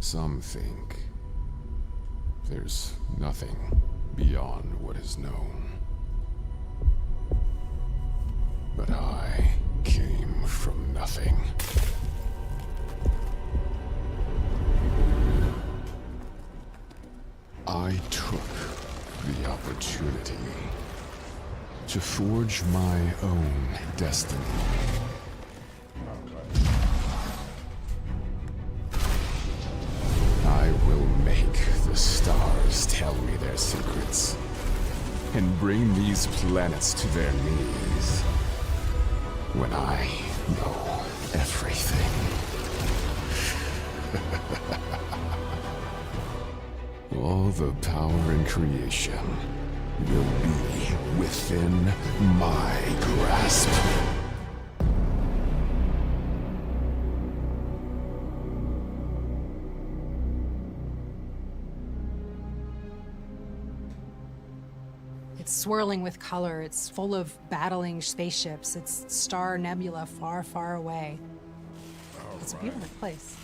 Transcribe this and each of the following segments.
Some think there's nothing beyond what is known. But I came from nothing. I took the opportunity to forge my own destiny. I will make the stars tell me their secrets and bring these planets to their knees when I know everything. All the power in creation will be within my grasp. It's swirling with color. It's full of battling spaceships. It's star nebula far, far away. It's a beautiful place.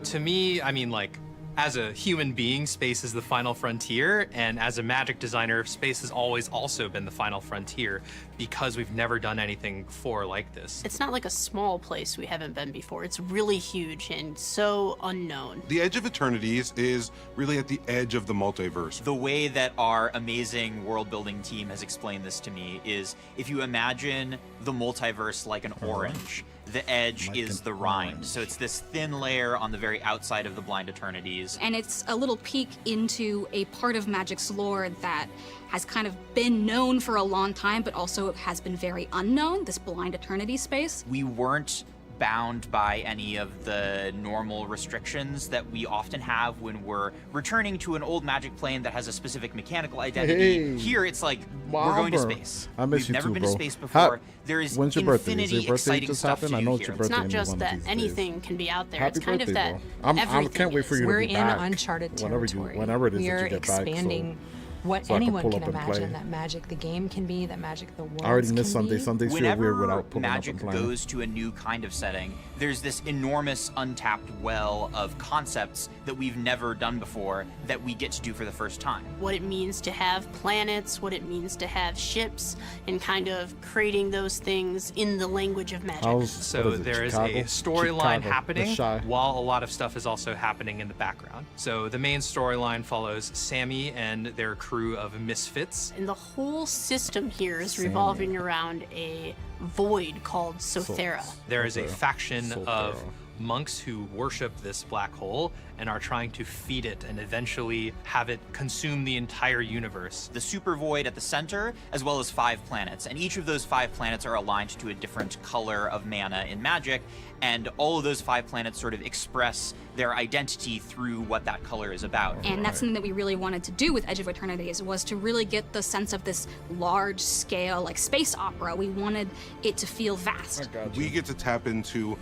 To me, I mean, like, as a human being, space is the final frontier, and as a magic designer, space has always also been the final frontier because we've never done anything before like this. It's not like a small place we haven't been before. It's really huge and so unknown. The edge of Eternities is really at the edge of the multiverse. The way that our amazing world-building team has explained this to me is if you imagine the multiverse like an orange, the edge is the rind. So it's this thin layer on the very outside of the blind Eternities. And it's a little peek into a part of Magic's lore that has kind of been known for a long time, but also has been very unknown, this blind Eternity space. We weren't bound by any of the normal restrictions that we often have when we're returning to an old Magic plane that has a specific mechanical identity. Here, it's like, we're going to space. I miss We've you never too, been bro. to space before. There is When's your birthday? Is infinity your birthday exciting just stuff happened? to I do know it's here. your It's birthday. not just one of that these anything days. can be out there. Happy It's kind birthday, of that bro. I everything can't wait for is. you to We're be in back. uncharted Whenever territory. whenever it is We're that you get back, expanding what so I can anyone pull can up and play. imagine that Magic the game can be, that Magic the world I already missed can Sunday. be. Sundays feel Whenever weird without pulling Magic up and playing. goes to a new kind of setting, there's this enormous untapped well of concepts that we've never done before that we get to do for the first time. What it means to have planets, what it means to have ships, and kind of creating those things in the language of Magic. So there is a storyline happening while a lot of stuff is also happening in the background. So the main storyline follows Sammy and their crew of misfits. And the whole system here is revolving around a void called Sothera. There is a faction of monks who worship this black hole and are trying to feed it and eventually have it consume the entire universe. The super void at the center, as well as 5 planets, and each of those 5 planets are aligned to a different color of mana in Magic, and all of those 5 planets sort of express their identity through what that color is about. And that's something that we really wanted to do with Edge of Eternities, was to really get the sense of this large scale, like space opera. We wanted it to feel vast. We get to tap into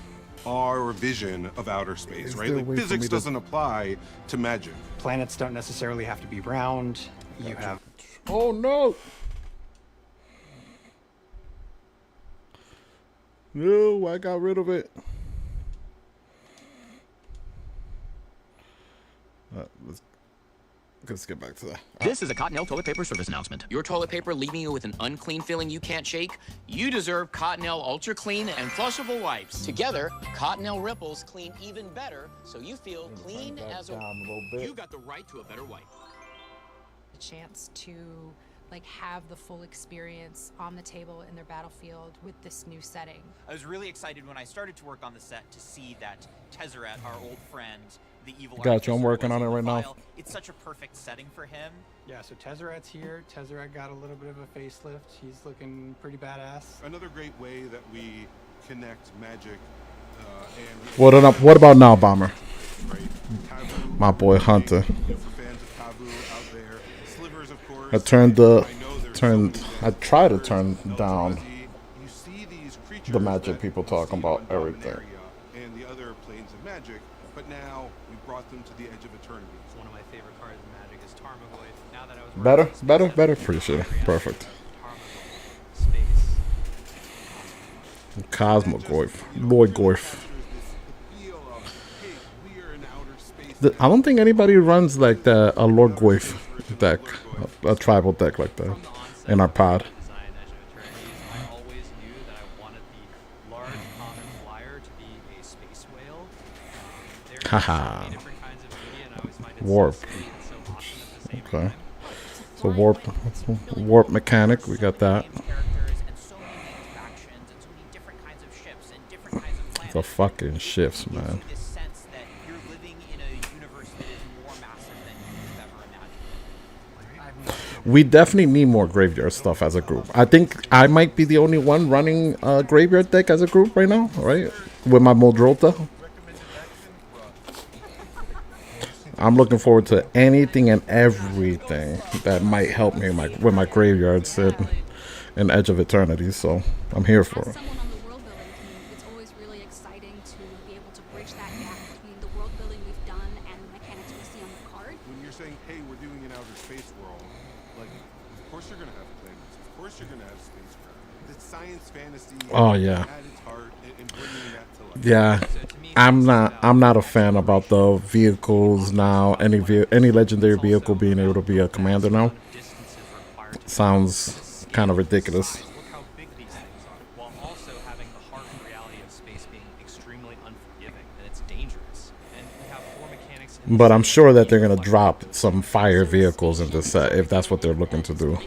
our vision of outer space, right? Like, physics doesn't apply to Magic. Planets don't necessarily have to be round. You have... Oh no! No, I got rid of it. Let's get back to that. This is a Cottonelle toilet paper service announcement. Your toilet paper leaving you with an unclean feeling you can't shake? You deserve Cottonelle Ultra Clean and Flushable Wipes. Together, Cottonelle Ripples clean even better, so you feel clean as a... You got the right to a better wipe. A chance to like have the full experience on the table in their battlefield with this new setting. I was really excited when I started to work on the set to see that Tezzeret, our old friend, the evil Gotcha, I'm working on it right now. file. It's such a perfect setting for him. Yeah, so Tezzeret's here. Tezzeret got a little bit of a facelift. He's looking pretty badass. Another great way that we connect Magic and... What about now, Bomber? Right? Kavu, My boy Hunter. for fans of Kavu out there. Slivers, of course. I try to turn down the Magic people talking about everything. And the other planes of Magic, but now we brought them to the edge of Eternity. One of my favorite cards in Magic is Tarmogoyf. Now that I was Better. Appreciate it. Perfect. Space. Cosmogoyf. Lloyd Gorf. I don't think anybody runs like a Lord Gwaif deck, a tribal deck like that in our pod. I always knew that I wanted the large common flyer to be a space whale. There's so many different kinds of media, and I always find it Warp. so sweet and so awesome at the same Okay. time. So warp mechanic, we got that. The fucking shifts, man. We definitely need more graveyard stuff as a group. I think I might be the only one running a graveyard deck as a group right now, right? With my Modrota. I'm looking forward to anything and everything that might help me with my graveyards and Edge of Eternities. So I'm here for it. Someone on the world building team, it's always really exciting to be able to bridge that gap between the world building we've done and the mechanics we see on the card. When you're saying, hey, we're doing an outer space world, like, of course you're going to have planets. Of course you're going to have spacecraft. It's science fantasy. Oh, yeah. At its heart, and bringing that to life. Yeah. I'm not a fan about the vehicles now. Any legendary vehicle being able to be a commander now sounds kind of ridiculous. Look how big these things are, while also having the harsh reality of space being extremely unforgiving, and it's dangerous. And we have 4 mechanics. But I'm sure that they're gonna drop some fire vehicles in this set if that's what they're looking to do.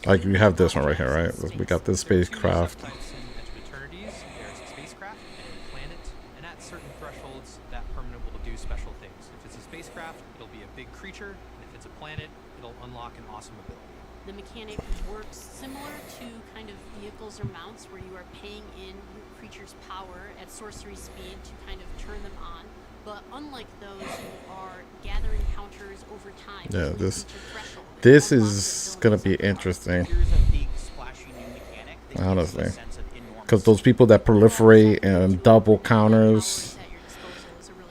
Like you have this one right here, right? We got this spacecraft. Eternities, there's a spacecraft and a planet, and at certain thresholds, that permanent will do special things. If it's a spacecraft, it'll be a big creature, and if it's a planet, it'll unlock an awesome ability. The mechanic works similar to kind of vehicles or mounts where you are paying in your creature's power at sorcery speed to kind of turn them on. But unlike those, you are gathering counters over time. Yeah, this is gonna be interesting. Honestly. Because those people that proliferate and double counters,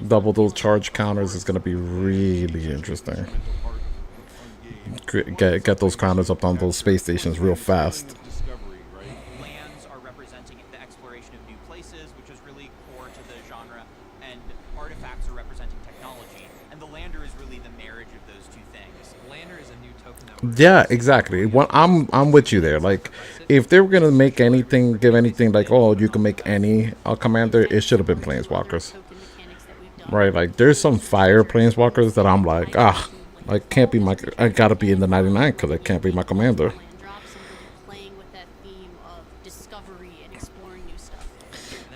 double those charge counters is gonna be really interesting. Get those counters up on those space stations real fast. Lands are representing the exploration of new places, which is really core to the genre, and artifacts are representing technology, and the lander is really the marriage of those two things. Lander is a new token that Yeah, exactly. I'm with you there. Like, if they were gonna make anything, give anything like, oh, you can make any commander, it should have been planeswalkers, right? Like, there's some fire planeswalkers that I'm like, I can't be my. I gotta be in the 99 because I can't be my commander.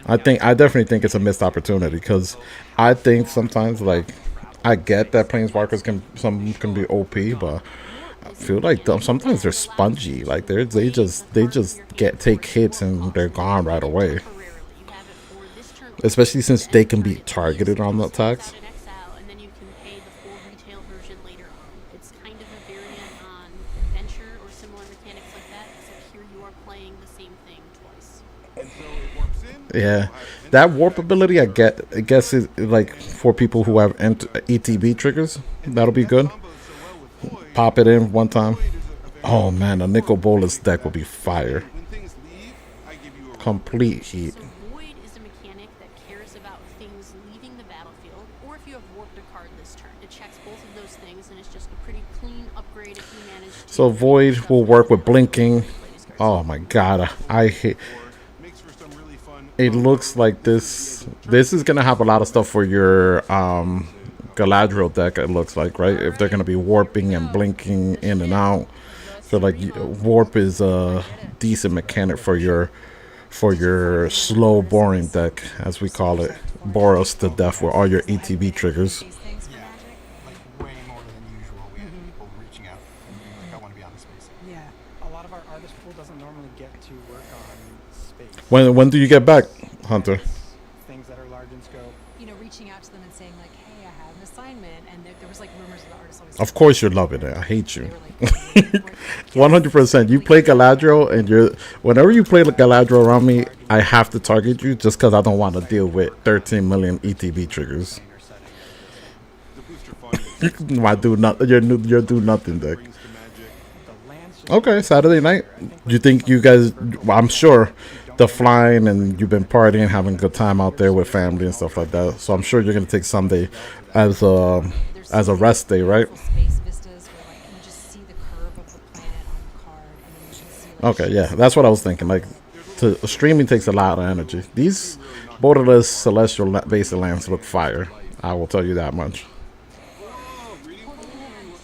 I definitely think it's a missed opportunity because I think sometimes, like, I get that planeswalkers can be OP, but I feel like sometimes they're spongy. Like they just take hits and they're gone right away. Especially since they can be targeted on the attacks. Yeah, that warp ability I guess is like for people who have ETB triggers. That'll be good. Pop it in one time. Oh man, a Nicol Bolas deck will be fire. Complete heat. So Void is a mechanic that cares about things leaving the battlefield, or if you have warped a card this turn, it checks both of those things, and it's just a pretty clean upgrade if you manage to. So Void will work with blinking. Oh my god, I hate. It looks like this is gonna have a lot of stuff for your Galadriel deck. It looks like, right? If they're gonna be warping and blinking in and out, so like warp is a decent mechanic for your slow boring deck, as we call it. Bore us to death with all your ETB triggers. Way more than usual. We have people reaching out. Like, I want to be on the space. Yeah, a lot of our artist pool doesn't normally get to work on space. When do you get back, Hunter? Things that are large in scope. You know, reaching out to them and saying like, "Hey, I have an assignment," and there was like rumors of the artists always. Of course you're loving it. I hate you. 100%. You play Galadriel, and whenever you play Galadriel around me, I have to target you just because I don't want to deal with 13 million ETB triggers. My do not your do nothing deck. Okay, Saturday night. You think you guys? Well, I'm sure the flying and you've been partying, having a good time out there with family and stuff like that. So I'm sure you're gonna take Sunday as a rest day, right? Space vistas where like you just see the curve of the planet on the card, and then you can see like Okay, yeah, that's what I was thinking. Like, streaming takes a lot of energy. These borderless celestial basic lands look fire. I will tell you that much.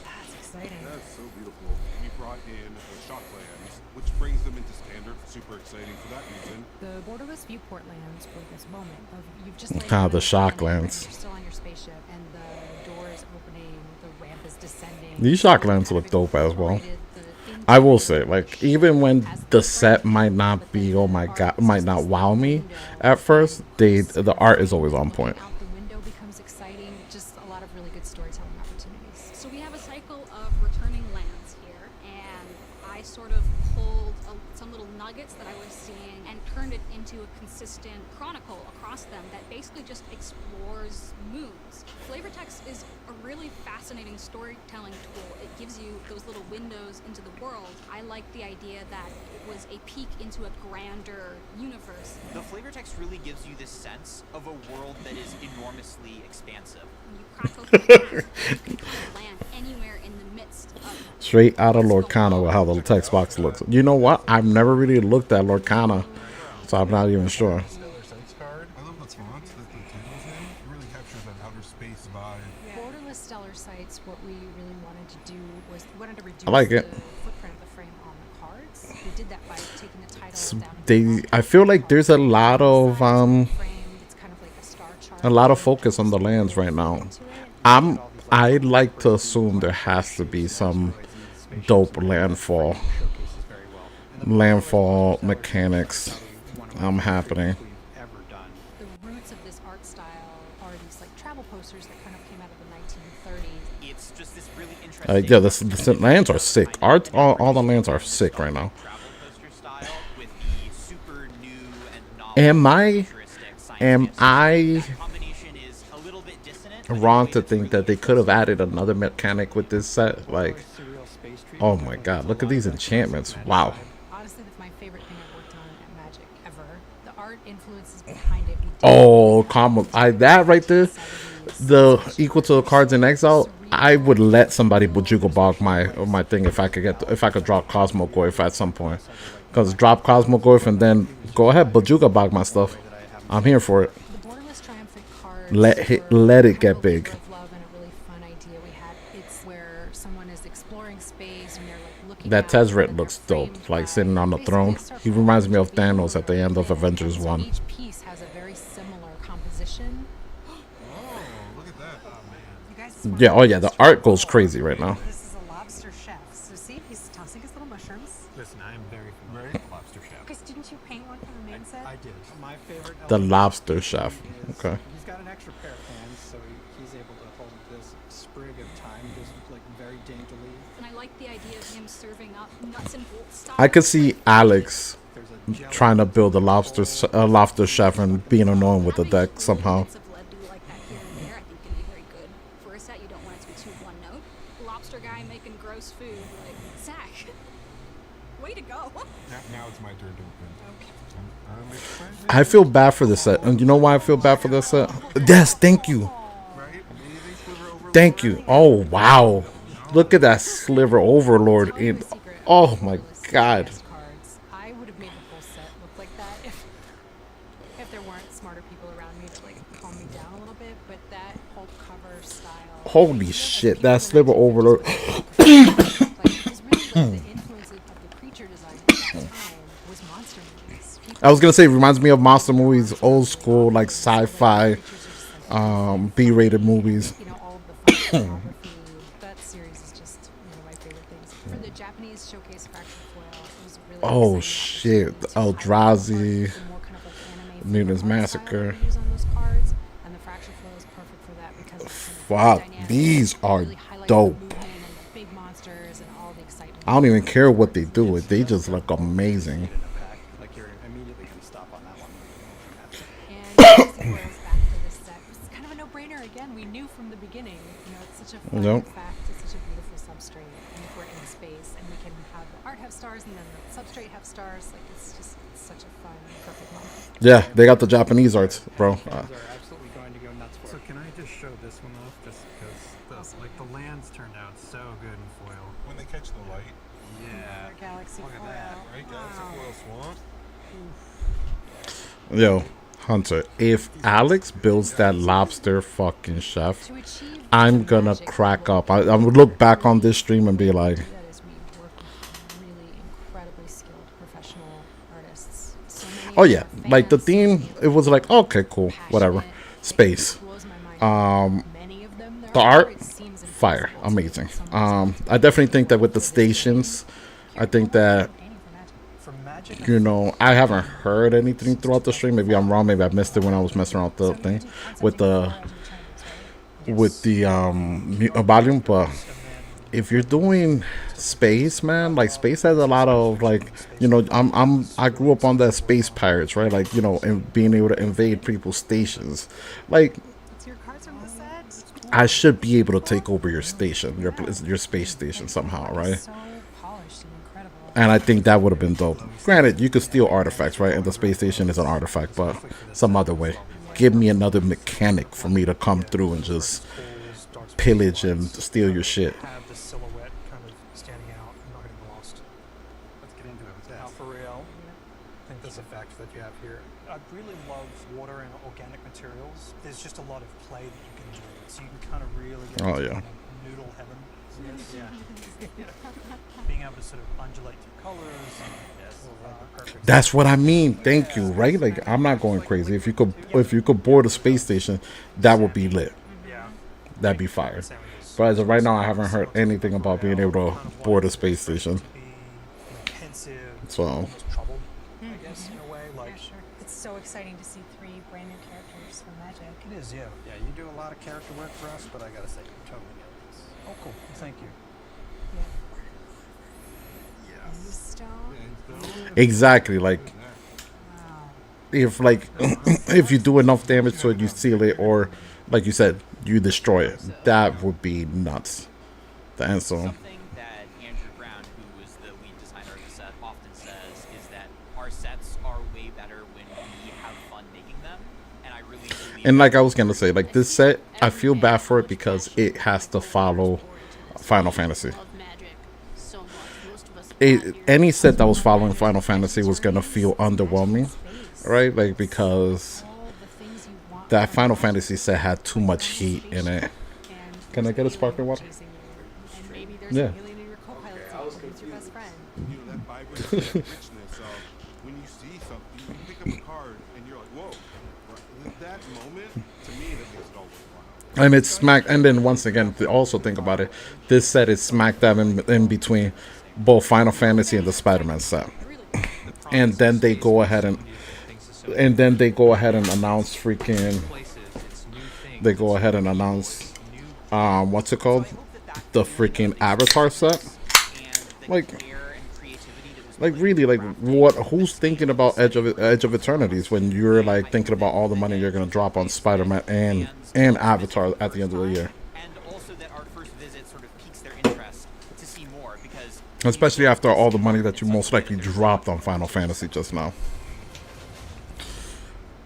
that's exciting. That's so beautiful. We brought in the Shocklands, which brings them into standard. Super exciting for that reason. The borderless viewport lands were this moment of you've just laid Ah, out the on planet, Shocklands. You're still on your spaceship, and the door is opening, the ramp is descending. These Shocklands look dope as well. I will say, like, even when the set might not be, oh my god, might not wow me at first, the art is always on point. Out the window becomes exciting. Just a lot of really good storytelling opportunities. So we have a cycle of returning lands here, and I sort of pulled some little nuggets that I was seeing and turned it into a consistent chronicle across them that basically just explores moons. Flavor text is a really fascinating storytelling tool. It gives you those little windows into the world. I like the idea that it was a peek into a grander universe. The flavor text really gives you this sense of a world that is enormously expansive. When you crack open the map, you can land anywhere in the midst of Straight out of Lorcana with how the text box looks. You know what? I've never really looked at Lorcana, so I'm not even sure. I love the font that the title's in. It really captures that outer space vibe. Borderless stellar sites, what we really wanted to do was we wanted to reduce I like the it. footprint of the frame on the cards. We did that by taking the title down. I feel like there's a lot of frame. It's kind of like a star chart. a lot of focus on the lands right now. I'd like to assume there has to be some dope landfall mechanics happening. The roots of this art style are these like travel posters that kind of came out of the 1930s. It's just this really interesting. Yeah, the lands are sick. All the lands are sick right now. Travel poster style with the super new and novel Am I That combination is a little bit dissonant, but wrong in a to way that's think really that they could have added another mechanic with this set? Like, Surreal space treatment. oh my god, look at these enchantments. Wow. Honestly, that's my favorite thing I've worked on at Magic ever. The art influences behind it. We did Oh, combo. That right there, the equal to the cards in exile. I would let somebody Bajuga bog my thing if I could drop Cosmogoyf at some point. Because drop Cosmogoyf and then go ahead, Bajuga bog my stuff. I'm here for it. the borderless triumphant cards. Let it get big. Of love and a really fun idea we had. It's where someone is exploring space and they're like looking. That out, Tezzeret and looks they're dope, framed like by sitting on the basically throne. a circle. He reminds me of Thanos at the end of Avengers So 1. each piece has a very similar composition. Oh, look at that. Oh, man. You guys. Yeah, oh yeah, the art goes crazy right now. This is a lobster chef. So see, he's tossing his little mushrooms. Listen, I am very familiar with Lobster Chef. Chris, didn't you paint one for the main set? I did. My favorite. The element lobster chef. is Okay. He's got an extra pair of hands, so he's able to hold this sprig of thyme just like very daintily. And I like the idea of him serving up nuts and bolts style. I could see Alex There's a jelly trying to build a lobster chef and being annoying with the deck somehow. Bits of lead do like that here and there, I think can be very good. For a set, you don't want it to be too one note. Lobster guy making gross food, like Zach. Way to go. Now it's my turn to open. I'm excited. I feel bad for this set. And you know why I feel bad for this set? Yes, thank you. Right? Amazing sliver overlord. Thank you. Oh, wow. Look at that sliver overlord. Oh my god. Cards. I would have made the whole set look like that if there weren't smarter people around me to like calm me down a little bit. But that whole cover style. Holy shit, that sliver overlord. Like, it was really the influence of the creature design at that time was monster movies. I was gonna say, it reminds me of monster movies, old school, like sci-fi, B-rated movies. You know, all of the photography. That series is just one of my favorite things. For the Japanese showcase fracture foil, it was really Oh exciting shit, to Eldrazi, the more kind of like anime Mutants flavor art style Massacre. we use on those cards, and the fracture foil is perfect for that because it's kind of Wow, dynamic. these are Really highlights the dope. movement and the big monsters and all the excitement. I don't even care what they do. They just look amazing. Like you're immediately gonna stop on that one. And using foils back for this set was kind of a no-brainer. Again, we knew from the beginning. You know, it's such a fun Nope. fact. It's such a beautiful substrate and work in space, and we can have the art have stars and then the substrate have stars. Like it's such a fun, perfect moment. Yeah, they got the Japanese arts, bro. Are absolutely going to go nuts for. So can I just show this one off, just because the lands turned out so good in foil. When they catch the light. Yeah. Galaxy Look at foil. that, right? Galaxy foil swamp. Yo, Hunter, if Alex builds that lobster fucking chef, To achieve I'm the gonna magic crack level, up. I'm gonna look back on this stream and be like, that is we work with really incredibly skilled professional artists. So many oh of yeah, our like the fans, theme, so it was like, okay, cool, whatever. passionate. Space. It blows my mind. Many of them, The their art, it seems fire, impossible to amazing. for someone to I definitely think that with the stations, I think that, painting for magic. For magic, you know, I haven't heard anything throughout the stream. Maybe I'm wrong. Maybe I missed it when I was messing around with the thing, with the volume. But if you're doing space, man, like space has a lot of like, you know, I grew up on that space pirates, right? Like, you know, and being able to invade people's stations, like. It's your cards from the set. I should be able to take over your station, your space station somehow, right? So polished and incredible. And I think that would have been dope. Granted, you could steal artifacts, right? And the space station is an artifact, but some other way. Give me another mechanic for me to come through and just pillage and steal your shit. have the silhouette kind of standing out and not getting lost. Let's get into it with that. Now, for real, I think this effect that you have here, I really love water and organic materials. There's just a lot of play that you can do, so you can kind of really get Oh, into yeah. kind of noodle heaven. Yeah. Being able to sort of undulate through colors. Perfect. That's what I mean. Thank you, right? Like I'm not going crazy. If you could board a space station, that would be lit. Yeah. That'd be fire. But as of right now, I haven't heard anything about being able to board a space station. Pensive, So almost troubled, I guess, in a way. Yeah, Like, sure. It's so exciting to see 3 brand new characters from Magic. it is, yeah. Yeah, you do a lot of character work for us, but I gotta say, you're totally getting this. Oh, cool. Thank you. Stone. exactly, like Wow. if you do enough damage to it, you seal it, or like you said, you destroy it. That would be nuts. The end zone. Something that Andrew Brown, who is the lead designer of the set, often says is that our sets are way better when we have fun making them, and I really believe And like I was gonna say, like this set, I feel bad for it because it has to follow Final Fantasy. Love magic so much. Most of us have here. Any set that was following Final Fantasy was gonna feel underwhelming, right? Like because All the things you want that from Final Magic, Fantasy set had too much heat in it. and Can I get a there's sparkling water? chasing you, and maybe there's Yeah. an alien in your co-pilot seat who's your best friend. You know, that vibrancy, that richness of when you see something, you pick up a card and you're like, whoa. Right? That moment, to me, that makes it all worthwhile. And it's smack. And then once again, to also think about it, this set is smack dab in between both Final Fantasy and the Spider-Man set. And then they go ahead and announce freaking. They go ahead and announce what's it called? The freaking Avatar set. Like really, like what? Who's thinking about Edge of Eternities when you're like thinking about all the money you're gonna drop on Spider-Man and Avatar at the end of the year? and also that our first visit sort of piques their interest to see more because Especially after all the money that you most likely dropped on Final Fantasy just now.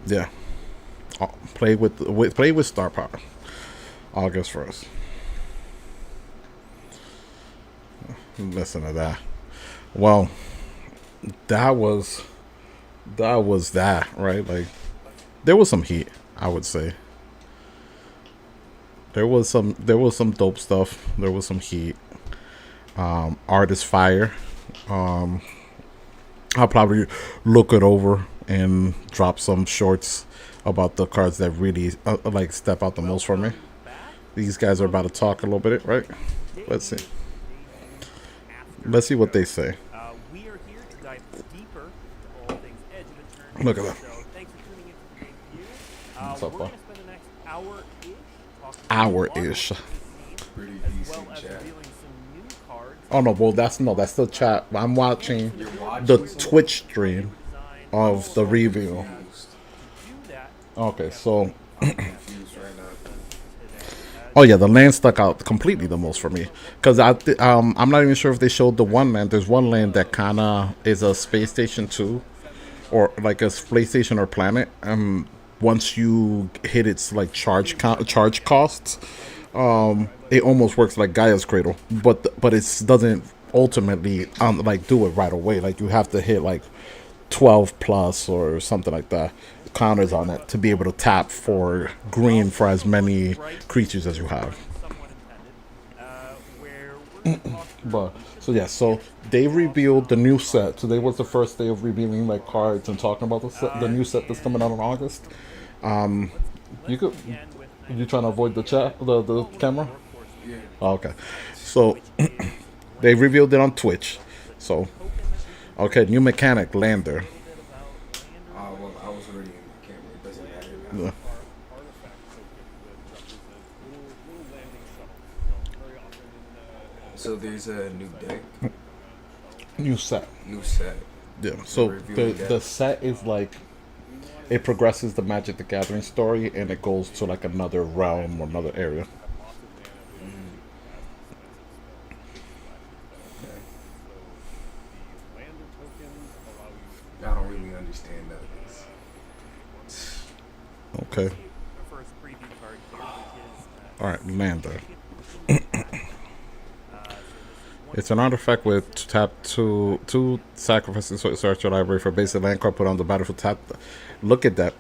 Yeah. Play with Star Power. August 1st. Listen to that. Well, that was that, right? Like there was some heat, I would say. There was some dope stuff. There was some heat. Art is fire. I'll probably look it over and drop some shorts about the cards that really like step out the most for me. These guys are about to talk a little bit, right? Let's see. Let's see what they say. We are here to dive deeper into all things Edge of Eternity. Look at that. So thanks for tuning in to the debut. What's up, we're bro? going to spend the next hour-ish talking Hour-ish. about the scene, as well as revealing some new cards. Oh no, well that's the chat. I'm watching the Twitch stream of the review. To do that, Okay, so Oh yeah, the land stuck out completely the most for me because I'm not even sure if they showed the one land. There's one land that kind of is a space station too, or like a space station or planet. Once you hit its like charge costs, it almost works like Gaia's Cradle, but it doesn't ultimately like do it right away. Like you have to hit like 12 plus or something like that counters on it to be able to tap for green for as many creatures as you have. But so yeah, so they revealed the new set. Today was the first day of revealing like cards and talking about the new set that's coming out in August. You could you trying to avoid the chat the camera? Oh, okay. So they revealed it on Twitch. So okay, new mechanic Lander. Well, I was already in the camera. It doesn't matter now. Yeah. So there's a new deck, New set. new set. Yeah. So revealing the that. set is like it progresses the Magic the Gathering story and it goes to like another realm or another area. I don't really understand none of this. Okay. First preview card here, which is All right, Lander. It's an artifact with tap two sacrifices to search your library for basic land card put on the battlefield tap. Look at that.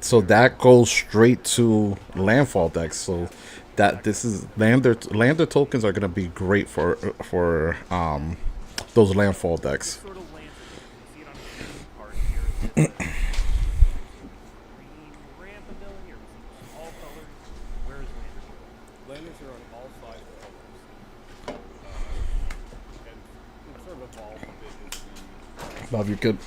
So that goes straight to landfall decks. So that this is Lander tokens are gonna be great for those landfall decks. sort of lands. You see it on the second card here. Green ramp ability, or all colors. Where is Lander? Landers are on all five colors. And it sort of evolved a bit as Bob, you could.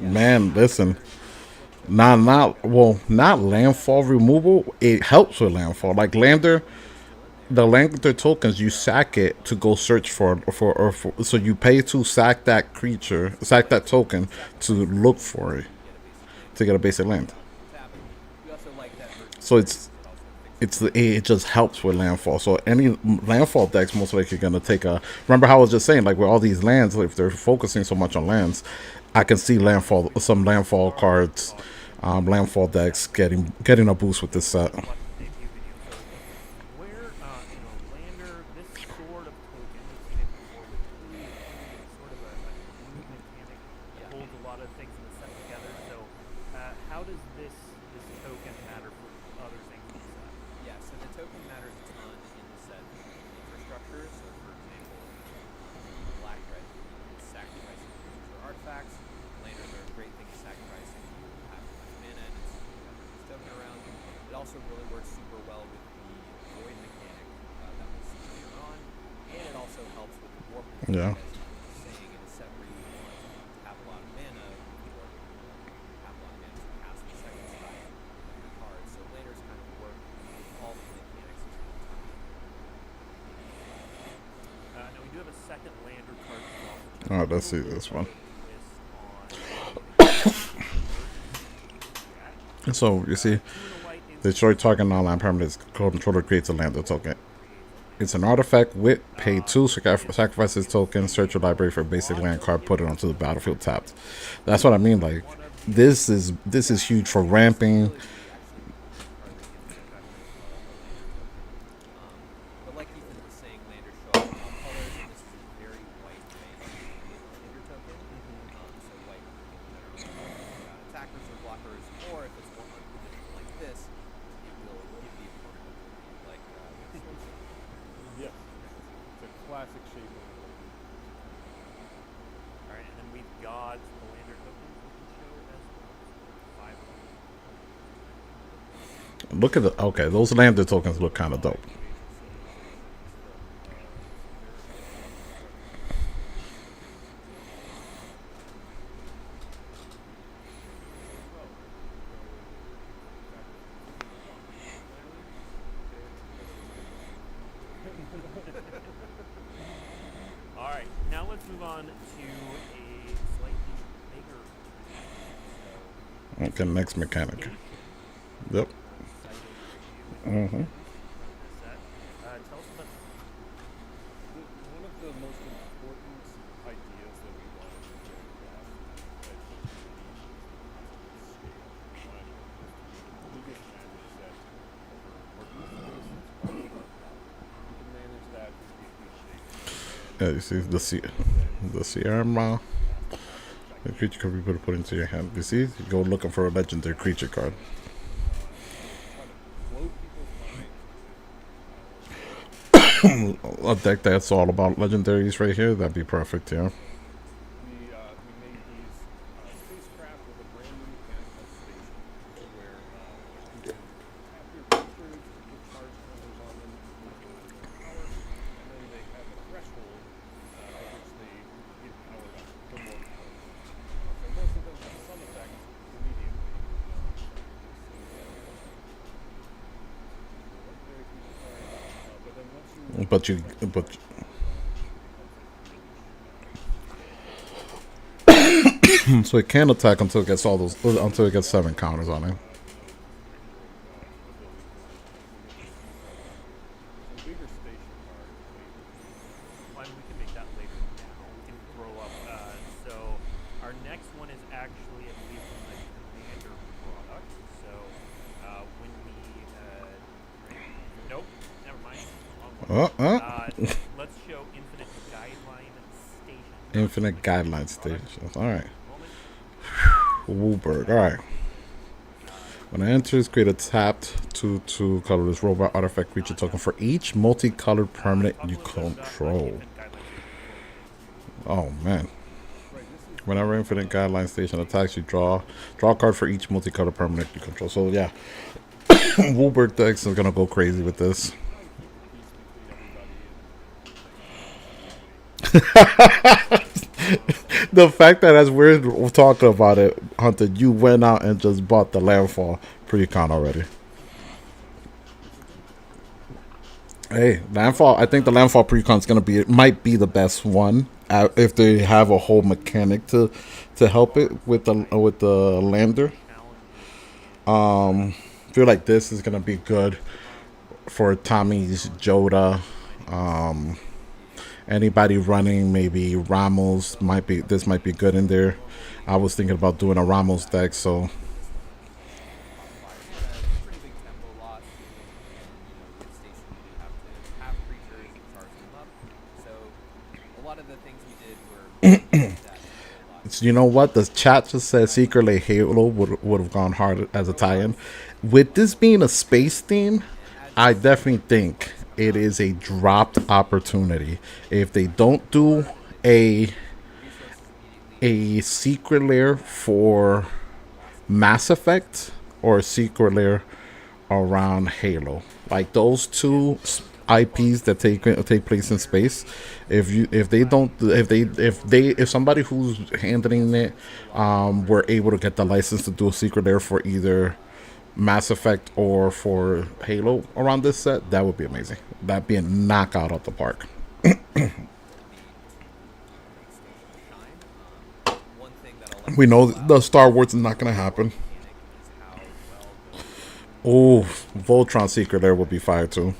Man, listen. Not landfall removal. It helps with landfall. Like Lander, the Lander tokens you sack it to go search for so you pay to sack that creature, sack that token to look for it to get a basic land. So it just helps with landfall. So any landfall decks most likely gonna take a. Remember how I was just saying, like with all these lands, if they're focusing so much on lands, I can see some landfall cards, landfall decks getting a boost with this set. Where, Lander, this sort of token, we've seen it before with Tweed, sort of a new mechanic, holds a lot of things in the set together. So, how does this token matter for other things in the set? Yeah, so the token matters a ton in the set infrastructure. So, for example, black red is sacrificing creatures or artifacts. Landers are a great thing to sacrifice if you have too much mana and it's this token around. It also really works super well with the void mechanic that we'll see later on, and it also helps with the warp mechanic, Yeah. as you were saying, in a set where you want to have a lot of mana or have a lot of mana to cast the second spell on your card. So Landers kind of work with all the mechanics at the same time. Now we do have a second Lander card as well. All right, let's see this one. So you see, the Detroit target non-land permanent controller creates a Lander token. It's an artifact with pay 2 sacrifices token, search your library for a basic land card, put it onto the battlefield tapped. That's what I mean. Like this is huge for ramping. But like Ethan was saying, Landers show up in all colors, and this is a very white Lander token. So white attackers or blockers, or if it's more unconditional like this, it will give the opponent like Yeah. It's a classic shape. Alright, and then we've got the Lander tokens we can show as well. 5 of them. Look at the okay. Those Lander tokens look kind of dope. All right, now let's move on to a slightly bigger. Okay, next mechanic. Yep. Mm-hmm. Tell us about One of the most important ideas that we wanted to get across at Eternities is the biggest magic set over our space. We can manage that with the Yeah, you see the Sierra. The creature card you put into your hand. You see, you go looking for a legendary creature card. A deck that's all about legendaries right here. That'd be perfect, yeah. we made these spacecraft with a brand new mechanical station where you can tap your creatures, put charge counters on them, influence their power, and then they have a threshold at which they get powered up for more power. So most of them have some effect immediately. Legendary creature card, but then once But so it can attack until it gets until it gets 7 counters on it. bigger station card. Well, we can make that later now. We can throw up. So our next one is actually, I believe, from the Commander product. So when we nope, never mind. Wrong one. Let's show Infinite Guideline Station. Infinite Guideline Station. All right. Woolberg. All right. When it enters, create a tapped 2/2 colorless robot artifact creature token for each multicolored permanent you control. Oh man. Whenever Infinite Guideline Station attacks, you draw a card for each multicolored permanent you control. So yeah, Woolberg decks is gonna go crazy with this. The fact that as we're talking about it, Hunter, you went out and just bought the Landfall pre-con already. Hey, Landfall. I think the Landfall pre-con is might be the best one if they have a whole mechanic to help it with the lander. Feel like this is gonna be good for Tommy's Joda. Anybody running maybe Ramos might be good in there. I was thinking about doing a Ramos deck, so Pretty big tempo loss, and with station you have to have creatures and charge them up. So a lot of the things we did were you know what? The chat just said Secretly Halo would have gone hard as a tie-in. With this being a space theme, I definitely think it is a dropped opportunity. If they don't do a secret lair for Mass Effect or a secret lair around Halo, like those two IPs that take place in space, if somebody who's handling it were able to get the license to do a secret lair for either Mass Effect or for Halo around this set, that would be amazing. That'd be a knockout of the park. We know the Star Wars is not going to happen. Oh, Voltron Secret there would be fire too.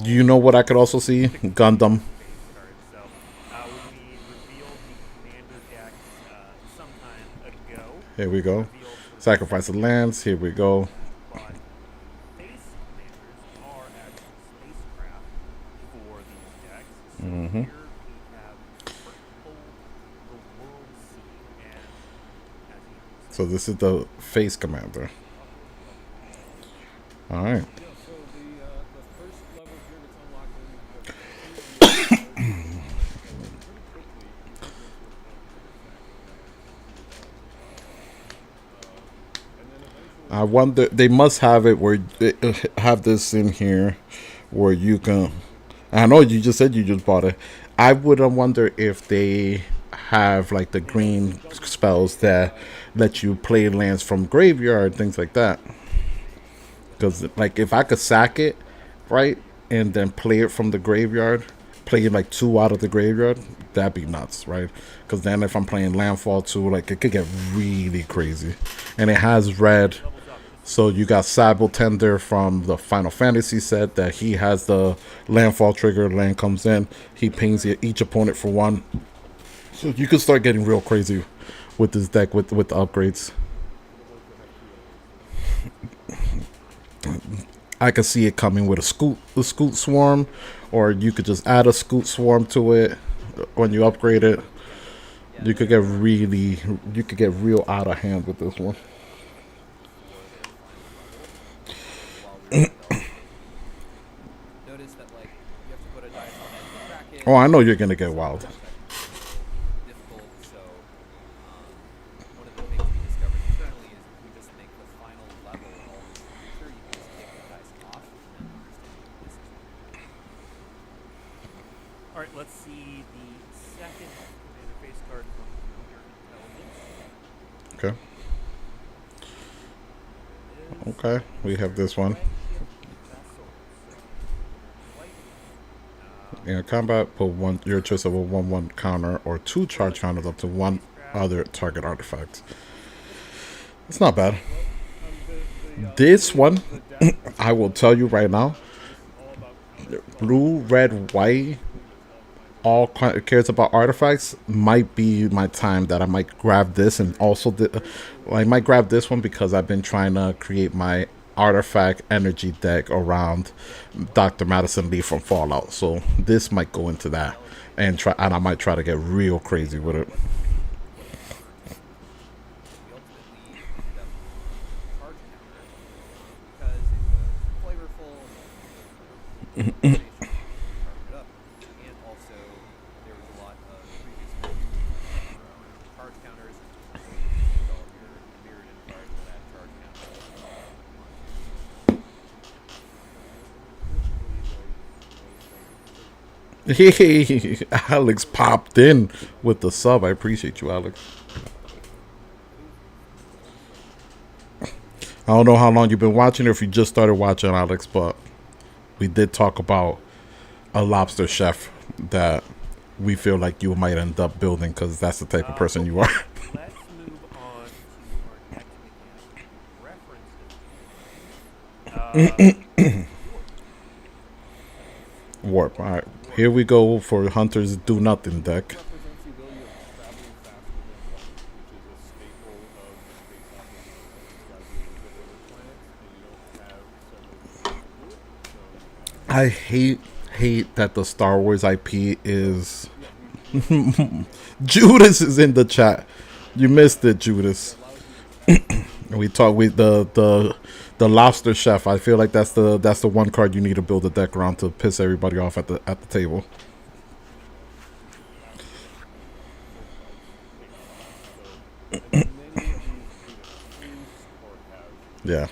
You know what I could also see? Gundam. Here we go. Sacrifice of lands. Here we go. Mm-hmm. So this is the face commander. All right. I wonder, they must have it where they have this in here where you can. I know you just said you just bought it. I would wonder if they have like the green spells that let you play lands from graveyard, things like that. Because like if I could sack it upright and then play it from the graveyard, play like 2 out of the graveyard, that'd be nuts, right? Because then if I'm playing Landfall 2, like it could get really crazy. And it has red, so you got Sable Tender from the Final Fantasy set that he has the Landfall trigger. Land comes in, he pings each opponent for 1. So you can start getting real crazy with this deck with the upgrades. I could see it coming with a scoot swarm, or you could just add a scoot swarm to it when you upgrade it. You could get real out of hand with this one. Notice that like you have to put a dice on it to track it. Oh, I know you're gonna get wild. Difficult. So one of the things we discovered internally is if we just make the final level always the creature, you can just take the dice off and then understand this is. All right, let's see the second commander face card from Commander Intelligence. Okay. Okay, we have this one. In combat, put your choice of a 1/1 counter or 2 charge counters up to 1 other target artifact. It's not bad. This one, I will tell you right now, blue, red, white, all cares about artifacts, might be my time that I might grab this. And also I might grab this one because I've been trying to create my artifact energy deck around Dr. Madison Lee from Fallout, so this might go into that, and I might try to get real crazy with it. Hey, Alex popped in with the sub. I appreciate you, Alex. I don't know how long you've been watching or if you just started watching, Alex, but we did talk about a lobster chef that we feel like you might end up building because that's the type of person you are. Let's move on to our next mechanic. Warp. All right. Here we go for Hunter's Do Nothing deck. I hate that the Star Wars IP is Judas is in the chat. You missed it, Judas. We talk with the lobster chef. I feel like that's the one card you need to build a deck around to piss everybody off at the table. Yeah.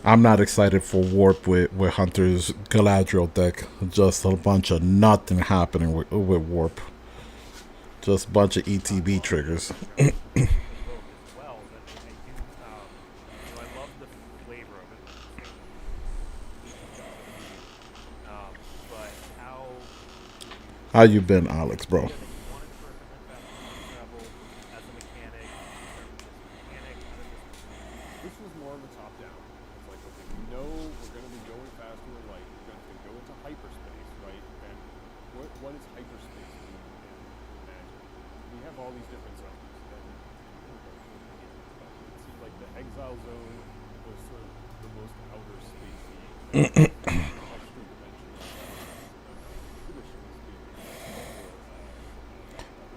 I'm not excited for Warp with Hunter's Galadriel deck. Just a bunch of nothing happening with Warp. Just a bunch of ETB triggers. How you been, Alex, bro?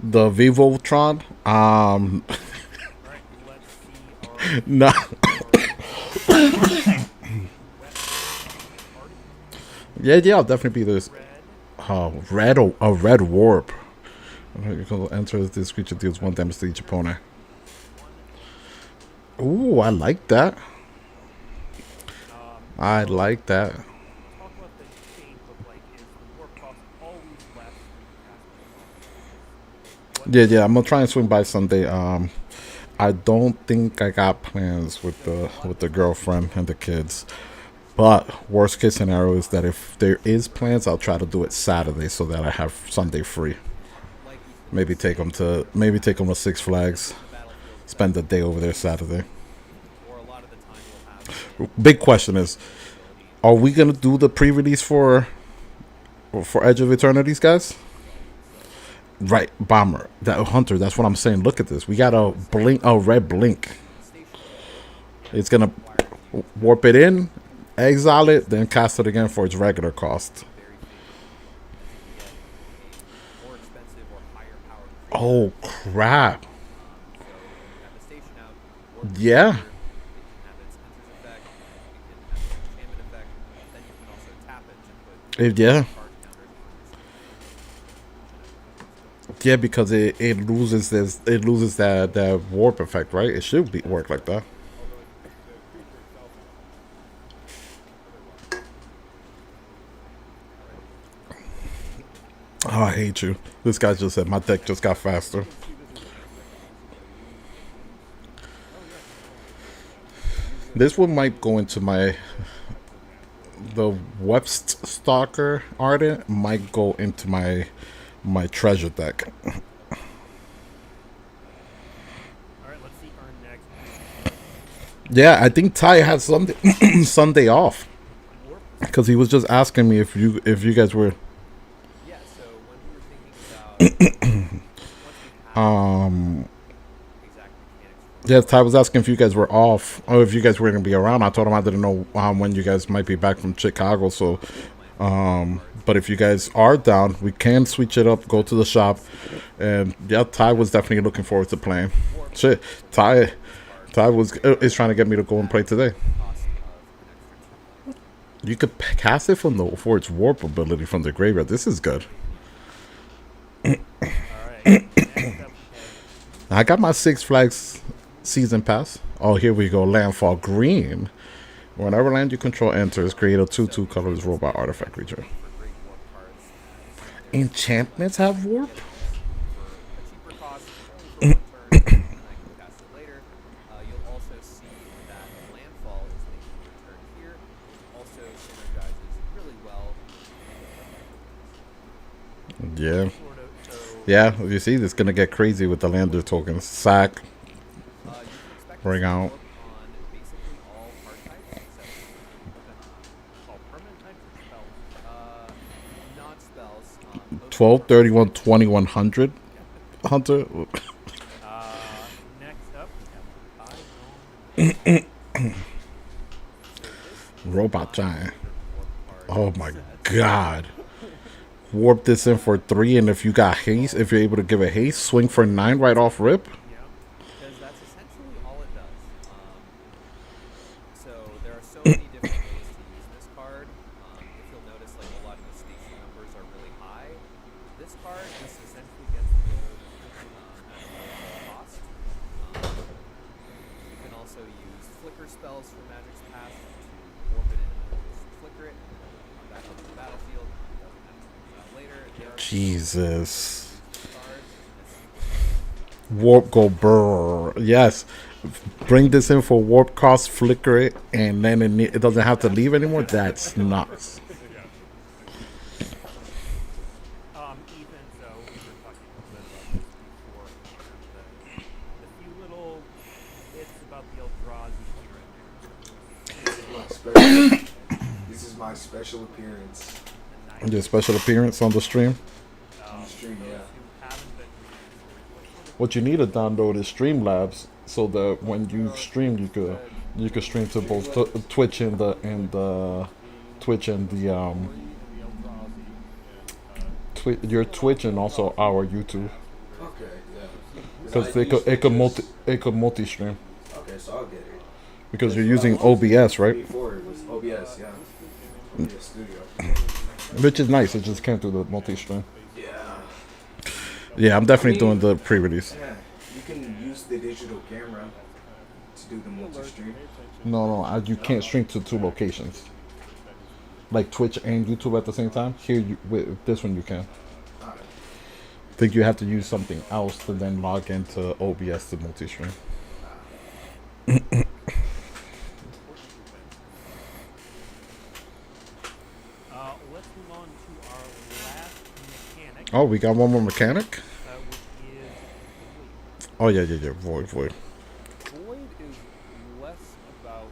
The Vivotron, no. yeah, I'll definitely be this. Red warp. Enter this creature deals 1 damage to each opponent. Ooh, I like that. I like that. Yeah, I'm gonna try and swing by Sunday. I don't think I got plans with the girlfriend and the kids. But worst case scenario is that if there is plans, I'll try to do it Saturday so that I have Sunday free. Maybe take them to Six Flags. Spend the day over there Saturday. Big question is, are we gonna do the pre-release for Edge of Eternities, guys? Right, Bomber, that Hunter. That's what I'm saying. Look at this. We got a red blink. It's gonna warp it in, exile it, then cast it again for its regular cost. Oh crap! Yeah. Yeah. Yeah, because it loses that warp effect, right? It should work like that. Oh, I hate you. This guy just said my deck just got faster. This one might go into the Webst Stalker Ardent might go into my treasure deck. Yeah, I think Ty had Sunday off because he was just asking me if you guys were. Yeah, Ty was asking if you guys were off or if you guys were going to be around. I told him I didn't know when you guys might be back from Chicago. So, but if you guys are down, we can switch it up, go to the shop. And yeah, Ty was definitely looking forward to playing. Shit, Ty is trying to get me to go and play today. You could cast it for its warp ability from the graveyard. This is good. I got my Six Flags season pass. Oh, here we go. Landfall green. Whenever land you control enters, create a 2/2 colorless robot artifact creature. Enchantments have warp? Yeah. Yeah, you see, this is going to get crazy with the lander tokens. Sack. Bring out. 12, 31, 2100. Hunter. Robot giant. Oh my god. Warp this in for 3, and if you got haste, if you're able to give it haste, swing for 9 right off rip. Because that's essentially all it does. So there are so many different ways to use this card. If you'll notice, like a lot of the station numbers are really high. This card just essentially gets the at a cost. You can also use flicker spells from Magic's Path to warp it in and flicker it back onto the battlefield. Jesus. Warp go brrr. Yes. Bring this in for warp cost, flicker it, and then it doesn't have to leave anymore. That's nuts. This is my special appearance. Your special appearance on the stream? On the stream, yeah. What you need to download is Streamlabs, so that when you stream, you could stream to both Twitch and the your Twitch and also our YouTube. Okay, yeah. Because it could multi stream. Okay, so I'll get it. Because you're using OBS, right? Before it was OBS, yeah. OBS Studio. Which is nice. It just can't do the multi-stream. Yeah. Yeah, I'm definitely doing the pre-release. Yeah, you can use the digital camera to do the multi-stream. No, you can't stream to 2 locations. Like Twitch and YouTube at the same time. Here, with this one you can. I think you have to use something else to then log into OBS to multi-stream. let's move on to our last mechanic. Oh, we got one more mechanic? Which is Oh, yeah. Void. Void is less about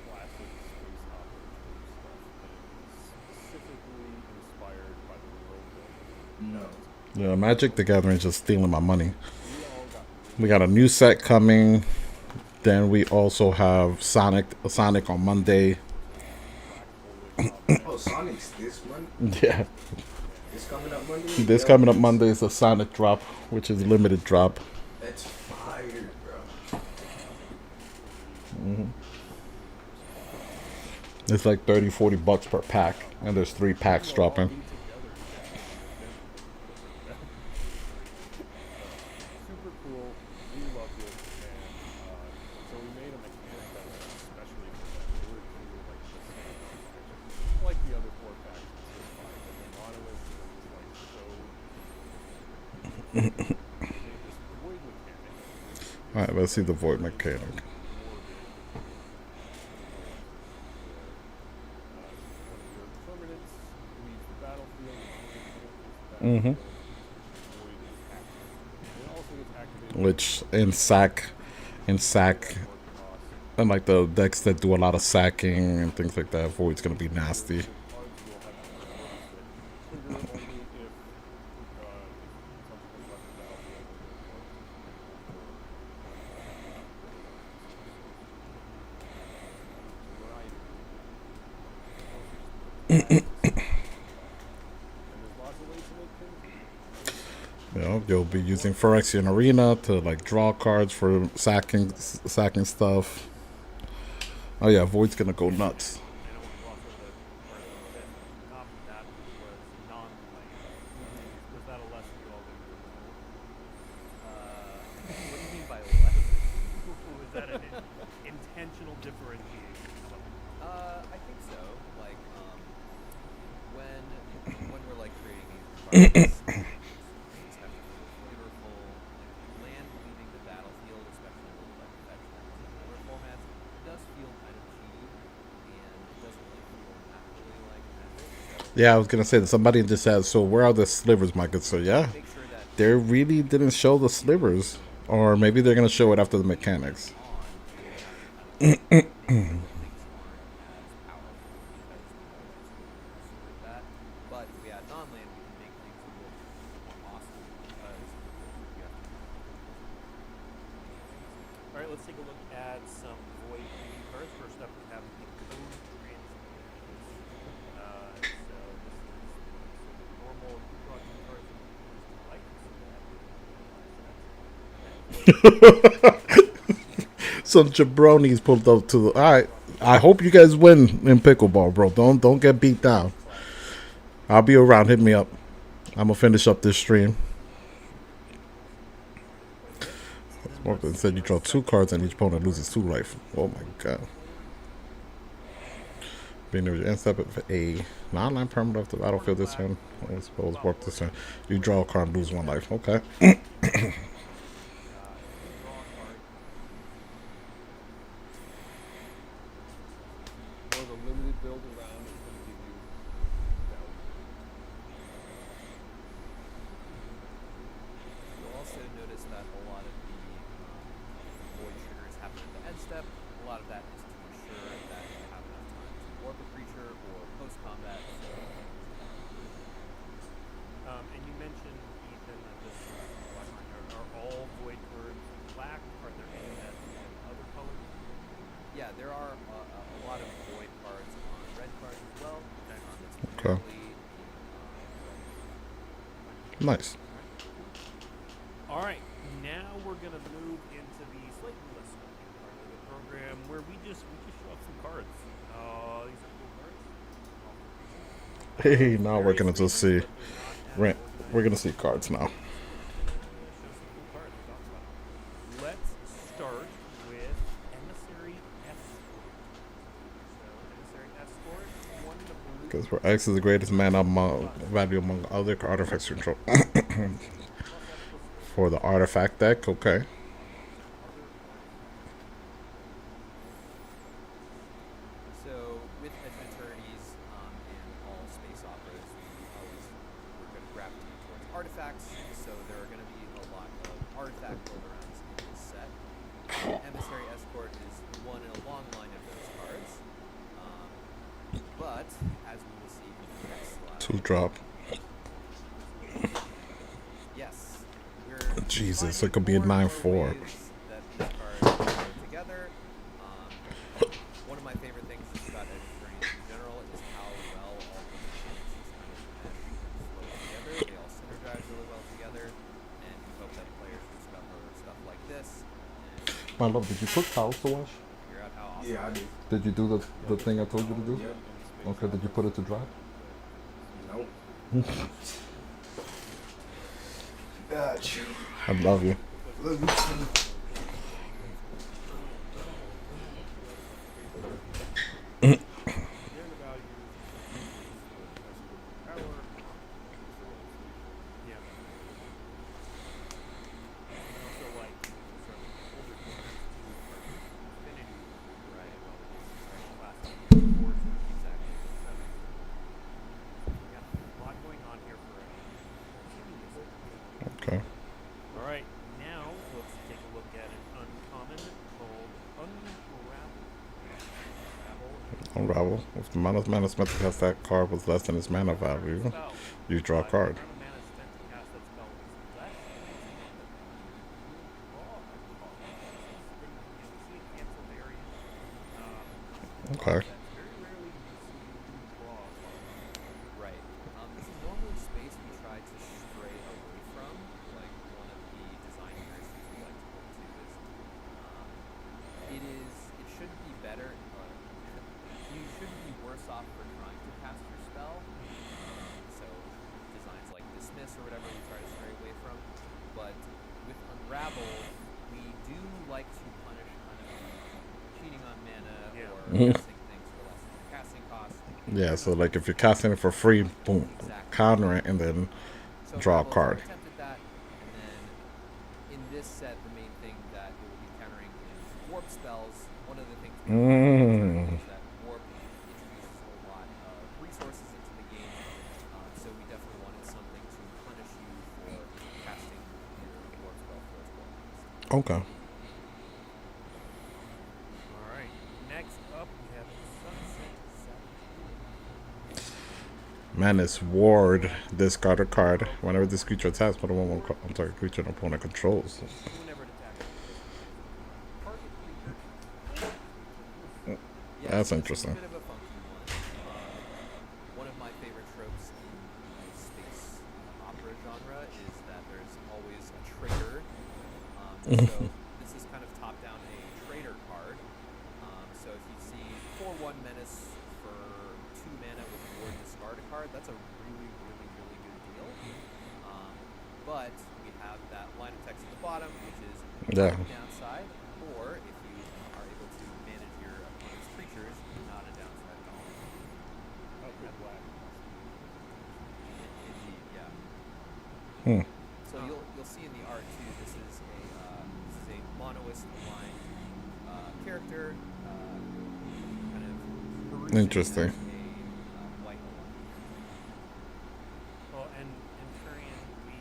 classic space opera stuff and specifically inspired by the world building. No. Yeah, Magic the Gathering is just stealing my money. We got a new set coming. Then we also have Sonic on Monday. Oh, Sonic's this month? Yeah. This coming up Monday? This coming up Monday is a Sonic drop, which is a limited drop. That's fire, bro. It's like 30-40 bucks per pack, and there's 3 packs dropping. Super cool. We love this, and so we made a mechanic that was especially for that. They were like the same, like the other 4 packs in Civ 5, but the Monolith was like so. We made this void mechanic. All right, let's see the Void mechanic. Mm-hmm. Which in sack, and like the decks that do a lot of sacking and things like that, Void's gonna be nasty. You know, you'll be using Phyrexian Arena to like draw cards for sacking stuff. Oh yeah, Void's gonna go nuts. What do you mean by lesson? Was that an intentional differentiation? I think so. Like, when we're like creating these environments, things have to be flavorful. Like land leaving the battlefield, especially with like fetch lands and other formats, does feel kind of cheap, and it doesn't really feel naturally like Magic. So Yeah, I was gonna say that somebody just said, so where are the slivers, Michael? So yeah, make sure that they really didn't show the slivers, or maybe they're gonna show it after the mechanics. on, you have to kind of make sure that things aren't as powerful because we know that's super that. But if we add non-land, we can make things look more awesome because we have to. All right, let's take a look at some void trading cards. First up, we have the code transmuters. So this is the normal draw 2 cards that you use to light. Some jabronis pulled up to the. All right, I hope you guys win in pickleball, bro. Don't get beat down. I'll be around. Hit me up. I'm gonna finish up this stream. It said you draw 2 cards and each opponent loses 2 life. Oh my god. Being there, you end step a non-land permanent off the battlefield this turn. I suppose work this turn. You draw a card and lose 1 life. Okay. Or the limited build around is going to give you value. You'll also notice that a lot of the void triggers happen at the end step. A lot of that is to ensure that you have enough time to warp a creature or post combat. And you mentioned, Ethan, that this are all void cards black? Are there any that have other colors? Yeah, there are a lot of void cards on red cards as well. It's Okay. primarily Nice. All right, now we're gonna move into the Slayton list part of the program where we just show off some cards. These are cool cards. Hey, now we're gonna just see. We're gonna see cards now. Show some cool cards. We'll talk about them. Let's start with Emissary Escort. So Emissary Escort, 1 in the blue. Because for X is the greatest man among value among other artifacts control. For the artifact deck, okay. So with Eternities and all space artifacts, so there are going to be a lot of artifact build-arounds in this set. Emissary Escort is one in a long line of those cards. But, as we will see in the next slide... 2-drop. Yes. We're Jesus, it could be a 9/4. that this card goes together. One of my favorite things just about Eternities in general is how well all the mechanics kind of mesh and flow together. They all synergize really well together, and we hope that players discover stuff like this and My love, did you put towels to wash? figure out how awesome Yeah, I did. Did you do the thing I told you to do? Yep. Okay, did you put it to dry? Nope. Got you. I love you. Love you too. Okay. Alright, now let's take a look at an uncommon called Unravel. Unravel. If the amount of mana spent to cast that card was less than its mana value, you draw a card. Okay. Right. This is normally a space we try to stray away from. Like one of the design heresies we like to look to is, it should be better. You shouldn't be worse off for trying to cast your spell. So designs like Dismiss or whatever we try to stray away from. But with Unravel, we do like to punish kind of cheating on mana or casting things for less than casting costs. Yeah, so like if you're casting it for free, boom, counter it, and then So draw a Rebels card. attempted that, and then in this set, the main thing that it will be countering is warp spells. One of the things we is that warp introduces a lot of resources into the game, so we definitely wanted something to punish you for casting your warp spell for its warp cost. Okay. Alright, next up we have Sunset Saboteur. Menace Ward. Discard a card. Whenever this creature attacks, put a 1/1 on target creature an opponent controls. Whenever it attacks, target creature. That's It's a interesting. bit of a funky one. One of my favorite tropes in the space opera genre is that there's always a traitor. So this is kind of top down a traitor card. So if you see 4/1 menace for 2 mana with Ward discard a card, that's a really, really, really good deal. But we have that line of text at the bottom, which is Yeah. a downside, or if you are able to manage your opponent's creatures, not a downside at all. Indeed, yeah. So you'll see in the art too. This is a monoist aligned character, kind of Baruch Interesting. as a white aligned. Well, and in Turian, we,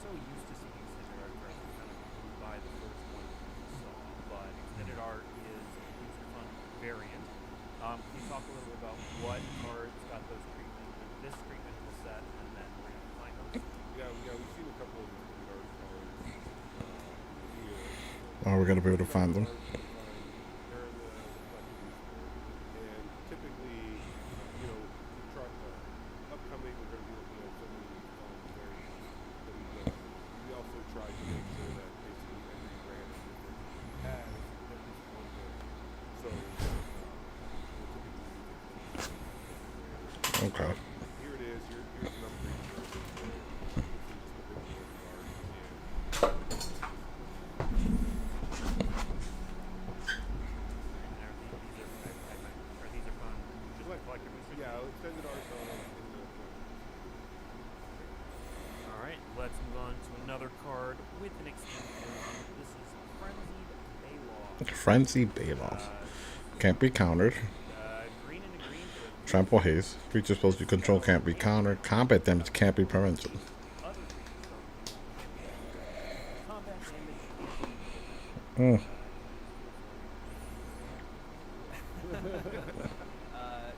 so used to seeing extended art cards, we kind of blew by the first one we saw, but extended art is a fun variant. Can you talk a little bit about what cards got those treatment, this treatment in the set, and then we're going to find those? Yeah, we've seen a couple of extended art cards here. Oh, we're gonna be able to find them. They're in the collectibles board. And typically, upcoming, we're going to be looking at some of the variants that we've done. We also try to make sure that basically every brand of different has at least one variant. So, we'll typically use it. Okay. Here it is. Here's an upgrade version. These are fun, just like collector boosters? Yeah, extended art in the Alright, let's move on to another card with an extended version. This is Frenzied Baylaw. Frenzy Bailoff. Can't be countered. Green and a green for Trample Haste. Creatures supposed you control can't be countered. Combat damage can't be prevented. other creatures Mm.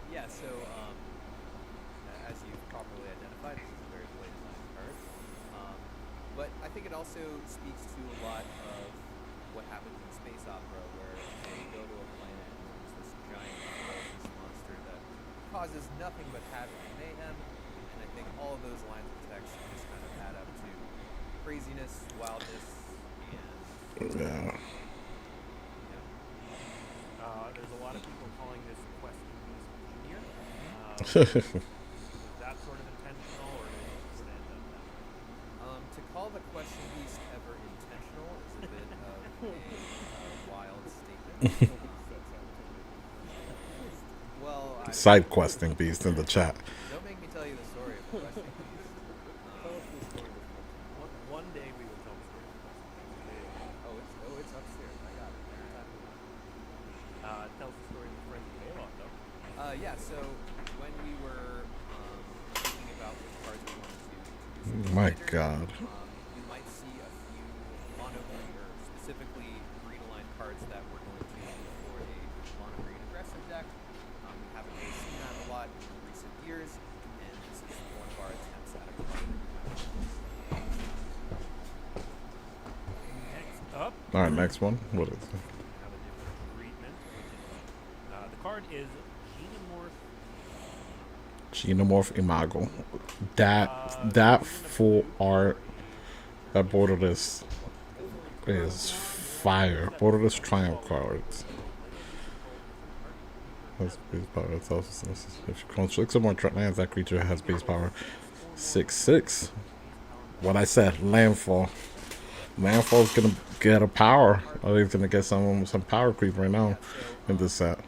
Yeah, so as you've properly identified, this is a very play design card. But I think it also speaks to a lot of what happens in space opera, where you go to a planet and there's this giant ferocious monster that causes nothing but havoc and mayhem. And I think all of those lines of text just kind of add up to craziness, wildness, and Yeah. There's a lot of people calling this Quest Beast Junior. Was that sort of intentional, or did it sort of end up that way? To call the question beast ever intentional is a bit of a wild statement. Well, Side questing beast in the chat. don't make me tell you the story of the question beast. One day we will tell the story of the Quest Beast. It's upstairs. I got it. Tells the story of the Friends of Baylock, though. Yeah. So when we were thinking about which cards we wanted to introduce, My God. you might see a few mono green, or specifically green aligned cards that we're going to use for a mono green aggressive deck. We haven't really seen that a lot in recent years, and this is one of our attempts at a card. Next up, All right, next one. What is it? have a different treatment, which is the card is Xenomorph Imago. That full art, that borderless is fire. Borderless Triumph cards. Has base power. It's also, if you control 6 or more lands, that creature has base power 6/6. What I said, landfall. Landfall's gonna get a power. Or he's gonna get some power creep right now in this set.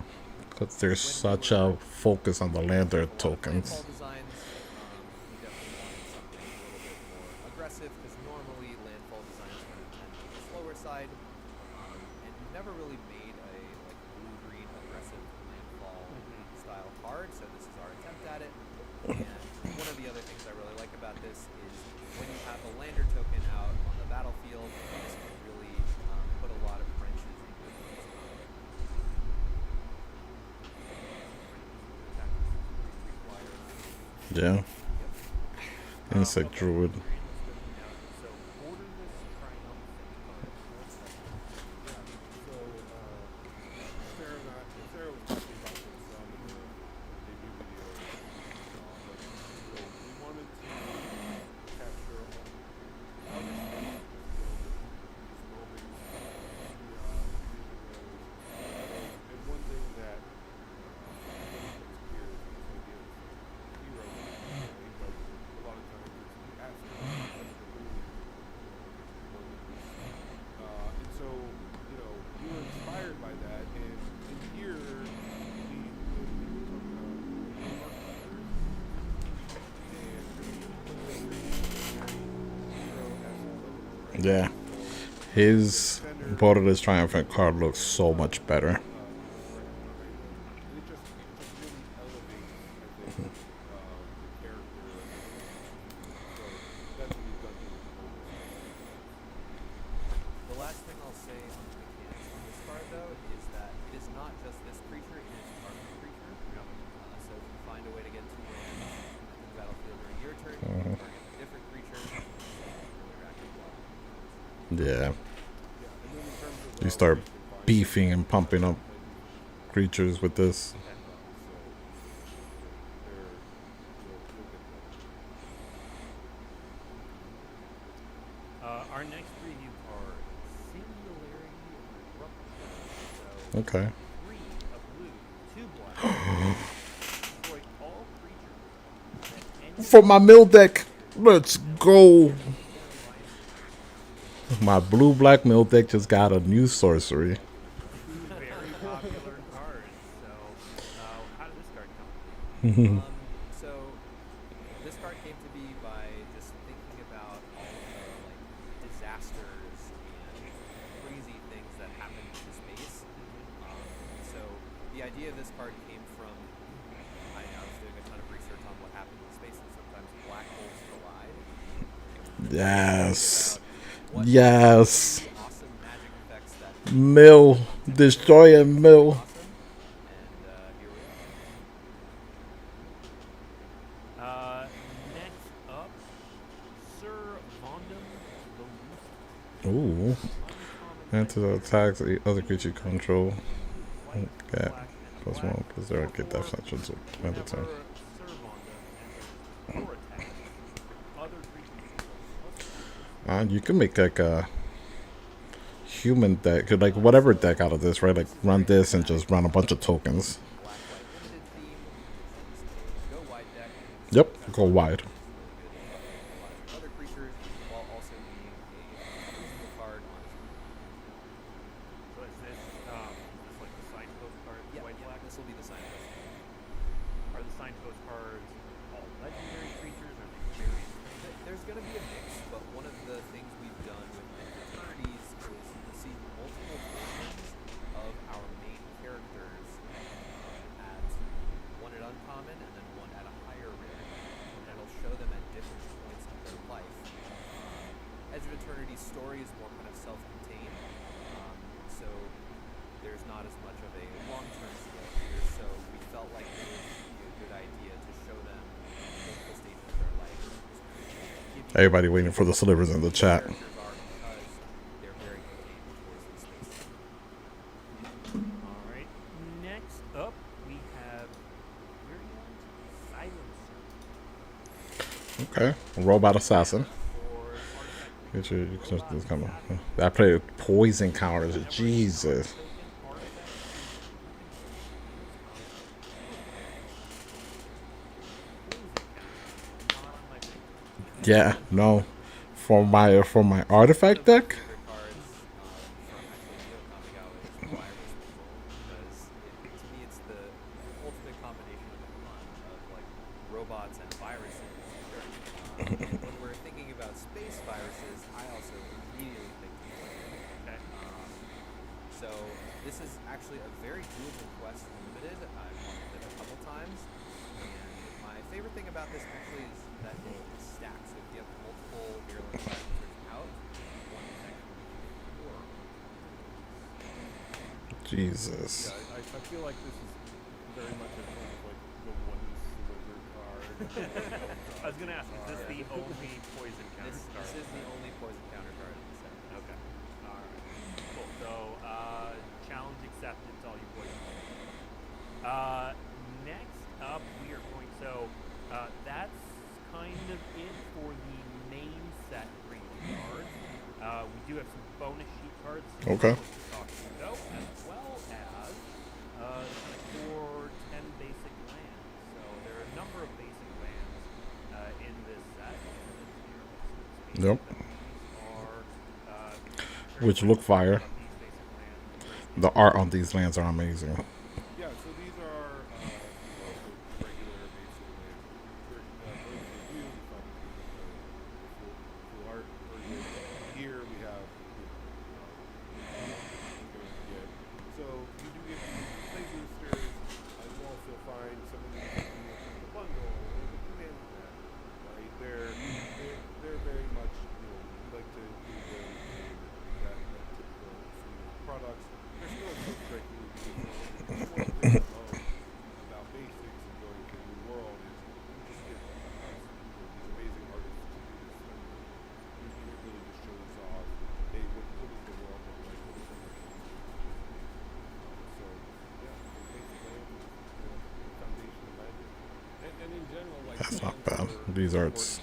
Because there's such a focus on the lander tokens. Landfall designs, we definitely wanted something a little bit more aggressive, because normally landfall designs kind of tend to the slower side, and we've never really made a blue-green aggressive landfall style card, so this is our attempt at it. And one of the other things I really like about this is when you have a lander token out on the battlefield, this can really put a lot of wrenches in your opponent's mind. Yeah. Insect Druid. Yeah. His borderless triumphant card looks so much better. The last thing I'll say on the mechanics on this card, though, is that it is not just this creature, it is target creature. So if you find a way to get 2 lands in the battlefield during your turn, you can target a different creature. Really racking well. Yeah. You start beefing and pumping up creatures with this. Our next preview card, Singularity Rupture. Okay. 3 of blue, 2 black. Destroy all creatures that any For my mill deck, let's go. My blue-black mill deck just got a new sorcery. very popular cards. So, how did this card come? So this card came to be by just thinking about all of the disasters and crazy things that happen in space. So the idea of this card came from I was doing a ton of research on what happens in space, and sometimes black holes collide. Yes. Yes. Awesome magic effects that Mill. Destroy a mill. Awesome. And here we are. Next up, Sir Vondum the Ooh. Enter the attacks the other creature you control. Yeah. +1, +0, get death sentences of 20 times. You can make like a human deck, like whatever deck out of this, right? Like run this and just run a bunch of tokens. Yep, go wide. Other creatures while also being a usable card on its own. So is this like the signpost card? Yeah, White black. this will be the signpost. Are the signpost cards all legendary creatures? Are they various? There's going to be a mix, but one of the things we've done with Eternities is to see multiple versions of our main characters at one at uncommon and then one at a higher rarity, and it'll show them at different points of their life. Edge of Eternity's story is more kind of self-contained, so there's not as much of a long-term scale here, so we felt like it would be a good idea to show them multiple stages of their life. Everybody waiting for the slivers in the chat. Alright. Next up, we have Silencer. Okay, robot assassin. I played poison counters. Jesus. Yeah, no. For my artifact deck. Robots and viruses. When we're thinking about space viruses, I also immediately think poison. So this is actually a very doable quest limited. I've played it a couple times, and my favorite thing about this actually is that it stacks. So if you have multiple virulent silencers out, one next will be 4. Jesus. Yeah, I feel like this is very much a kind of like the one sliver card. I was gonna ask, is this the only poison counter card? This is the only poison counter card in the set. Okay. Alright. Cool. So, challenge accepted. It's all you poison. Next up, we are going. So, that's kind of it for the main set premium cards. We do have some bonus sheet cards. Okay. As well as for 10 basic lands. So there are a number of basic lands in this set. Yep. Which look fire. The art on these lands are amazing. Yeah, so these are regular basic lands. Full art version. Here we have so you do get these play boosters. You also find some of these in the bundle or the command set. Right? They're very much, we like to do that typical suite of products. They're still so strictly about basics and going to a new world is you just get these amazing artists to do this stuff. It really just shows off, hey, what does the world look like? What is the so, yeah, basic land is the foundation of magic. And in general, like That's not bad. These arts.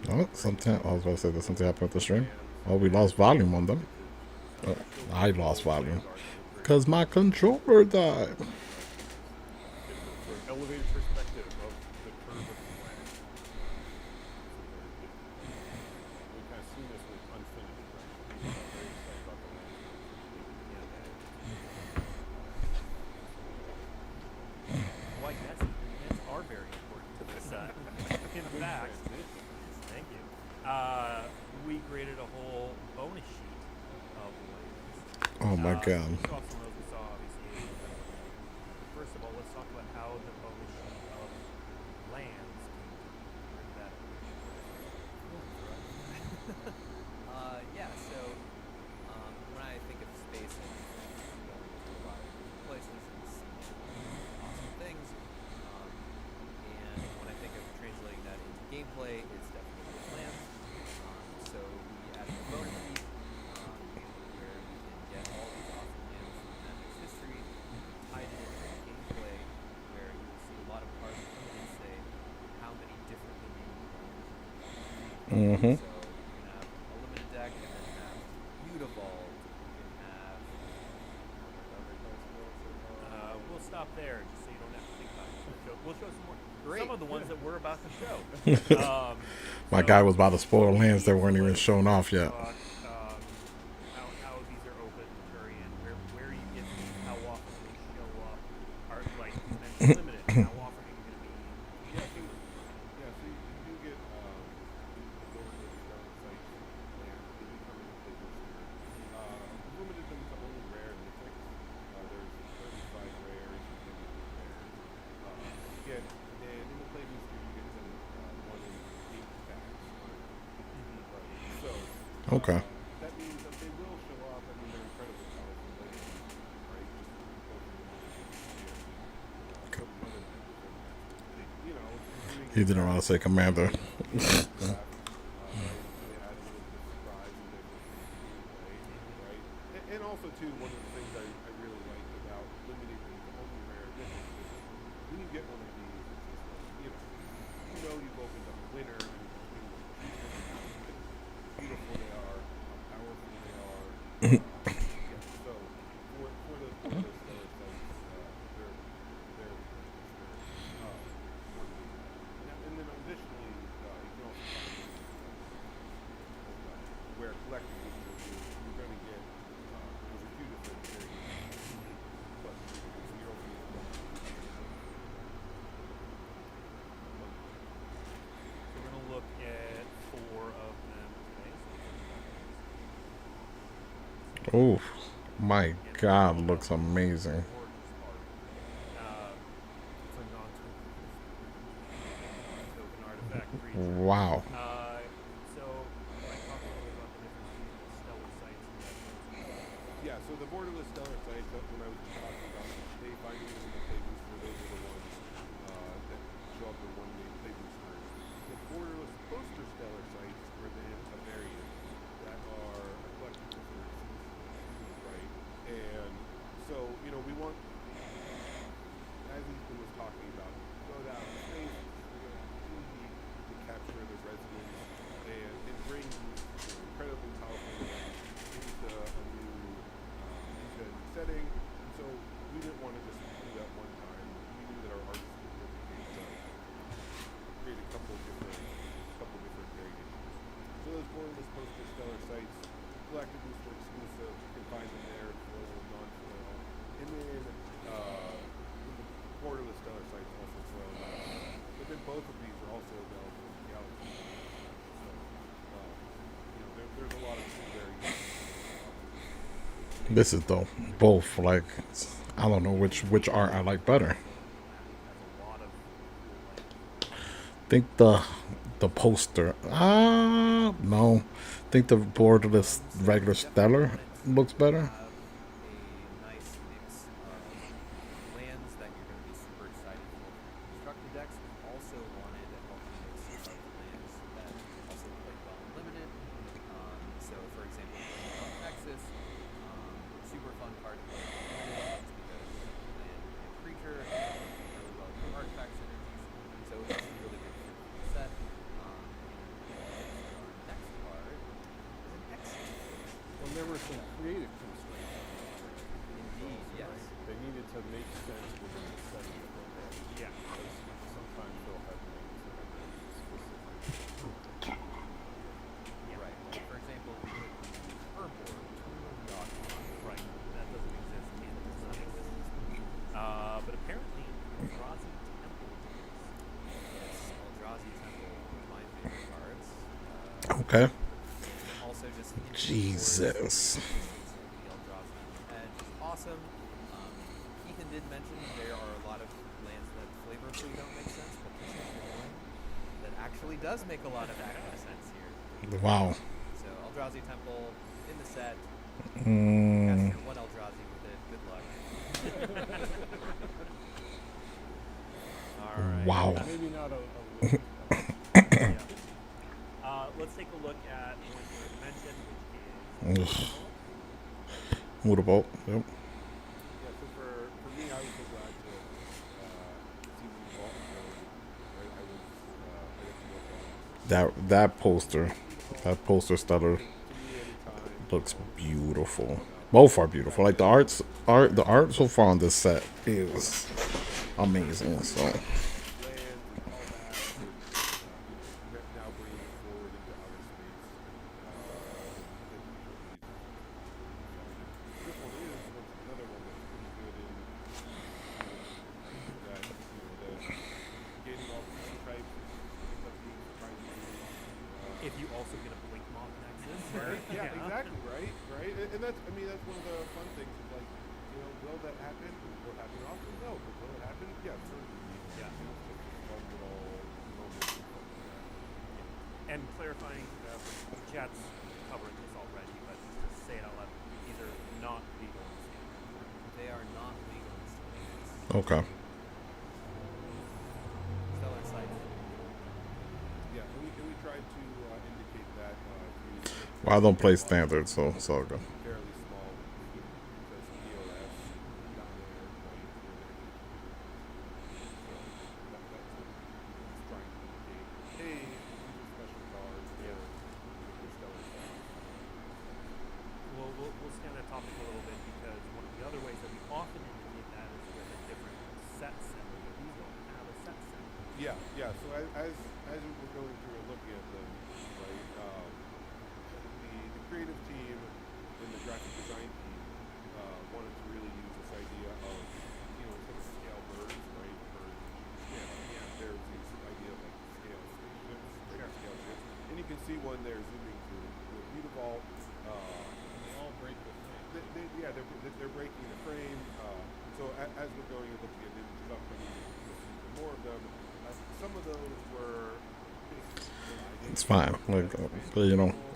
Oh, something. I was about to say that something happened with the stream. Oh, we lost volume on them. Oh, I lost volume because my controller died. Elevated perspective of the curve of the planet. We've kind of seen this with Unfinished, right? People are very excited about the land. Well, I guess lands are very important to this set. In fact, thank you. We created a whole bonus sheet of lands. Oh my god. First of all, let's talk about how the bonus sheet of lands came to be. Yeah, so Mm-hmm. So you can have a limited deck, and then have Mutavault. You can have. We'll stop there, just so you don't have to think about it. We'll show some more. Great. Some of the ones that we're about to show. My guy was about to spoil lands that weren't even shown off yet. How these are open, Turian, where you get these, how often they show up, are like you mentioned limited. How often are you going to be? So you do get limited them to only rare mythics. There's 35 rares and 10 rares. And in the play booster you get them 1 in 8 packs. So Okay. that means that they will show up. I mean, they're incredibly powerful later, right? He didn't want to say commander. And also, too, one of the things I really like about limiting them to only rare editions is when you get one of these, you know you've opened up a winner, and beautiful they are, how powerful they are. So for those stellar sites, they're and then additionally, you can also find where collecting you're going to get there's a few different variations. But you're opening it up. So we're going to look at 4 of them today. Oh, my God, looks amazing. Wow. So I talked a little bit about the difference between the stellar sites and the Yeah, so the borderless stellar sites, when I was talking about they finding them in the play booster, those are the ones that show up in one main play booster. The borderless poster stellar sites are then a variant that are a collectible for exclusive, right? And so, we want, as Ethan was talking about, go down to space, to capture the resonance and bring these incredibly powerful lands into a new setting. And so we didn't want to just do that one time. We knew that our artists would create a couple different variations. So those borderless poster stellar sites, collective booster exclusive, you can find them there, foil, non-foil. And then the borderless stellar sites also foil. But then both of these are also available in Galaxy. So there's a lot of variations. This is dope. Both, like, I don't know which art I like better. I think the poster. No. I think the borderless regular stellar looks better. nice mix of lands that you're going to be super excited for. Constructed decks also wanted a healthy mix of lands that also play well in limited. So, for example, Texas, super fun card to play in limited because land and creature really well with artifact synergies. So it's a really good fit for the set. Our next card is an X. Well, there were some creative constraints. Indeed, yes. They needed to make sense within the setting of the deck. Yeah. Because sometimes they'll have names that are very specific. Yeah. Right. Like, for example, we could use Herbor, right? That doesn't exist in the setting. But apparently, Eldrazi Temple is. Yes, Eldrazi Temple, one of my favorite cards. Okay. Also, just Jesus. The Eldrazi Edge is awesome. Ethan did mention there are a lot of lands that flavorfully don't make sense, but this is one that actually does make a lot of active sense here. Wow. So Eldrazi Temple in the set. Mm. Cast your one Eldrazi with it. Good luck. All right. Wow. Maybe not a Yeah. Let's take a look at one you mentioned, which is Mutavault. Yep. Yeah, so for me, I was so glad to see when you bought the right? I got to work on That poster stutter looks beautiful. Both are beautiful. Like the art so far on this set is amazing. So lands and all that, and, now bringing it forward into outer space. This one is another one that's pretty good in that, the getting all the prototypes ends up being surprisingly. If you also get a blink moth nexus, Right? Yeah, exactly. Right. Right. And that's, I mean, that's one of the fun things. Is like, will that happen? Will it happen often? No, but will it happen? Yeah, certainly. Yeah. And it's just a fun little moment. Of fun like that. And clarifying, chat's covered this already, but just to say it out loud, these are not legal in standard. They are not legal in standards. okay. Stellar sites. Yeah, and we tried to indicate that through Well, I don't play standard, so it's all good. fairly small because EOS down there, right? That's trying to indicate, hey, these are special cards. They're stellar sites. We'll stay on that topic a little bit because one of the other ways that we often indicate that is with a different set symbol, but these don't have a set symbol. Yeah, yeah. So as we're going through and looking at them, right, the creative team and the graphic design team wanted to really use this idea of, instead of scale birds, right, birds scale. Yeah, there's this idea of like scale spaceships, scale ships, and you can see one there zooming through. Beautiful. They all break the frame. They're breaking the frame. So as we're going and looking at images up, you'll see more of them. Some of those were. It's fine. Like,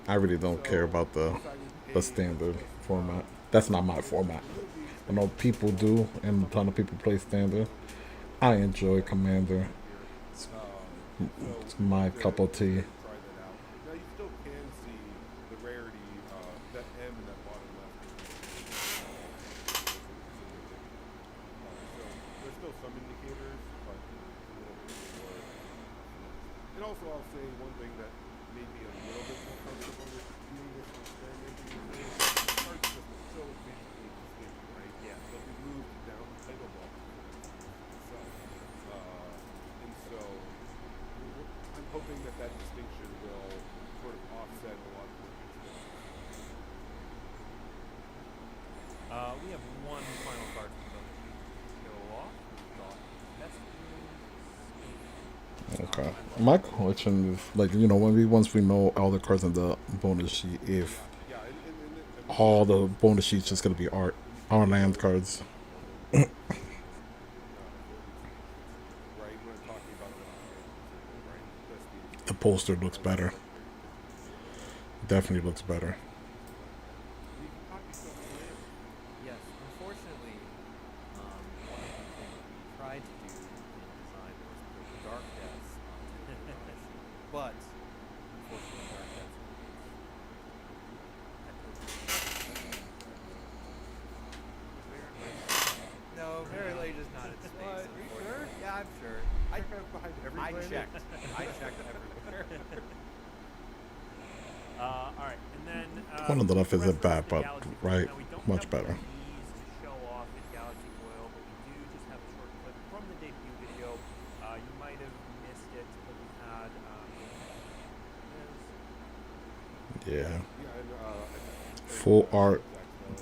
I really don't care about the standard format. That's not my format. I know people do, and a ton of people play standard. I enjoy Commander. It's my cup of tea. Try that out. Now you still can see the rarity, that M in that bottom left. So there's still some indicators, but it's a little bit more. And also, I'll say one thing that made me a little bit more comfortable with doing this experimenting is the cards just so visually distinct, right? Yeah. So if we moved down the title block itself, and so I'm hoping that distinction will sort of offset a lot of the We have one final card from the show off. That's Okay. My question is, like, once we know all the cards in the bonus sheet, if all the bonus sheets just gonna be our land cards. right when I'm talking about right. That's The poster looks better. Definitely looks better. Yes, unfortunately, one of the things we tried to do in design was put dark depths onto the bonus sheet, but unfortunately, dark depths No, very late is not in space. What? Are you sure? Yeah, I'm sure. I behind every I planet? checked. I checked everywhere. all right, and then One on the left isn't bad, the but Galaxy Foil. right, Now, we don't much have better. one of these to show off in Galaxy Foil, but we do just have a short clip from the debut video. You might have missed it, but we had. Yeah. and, Full art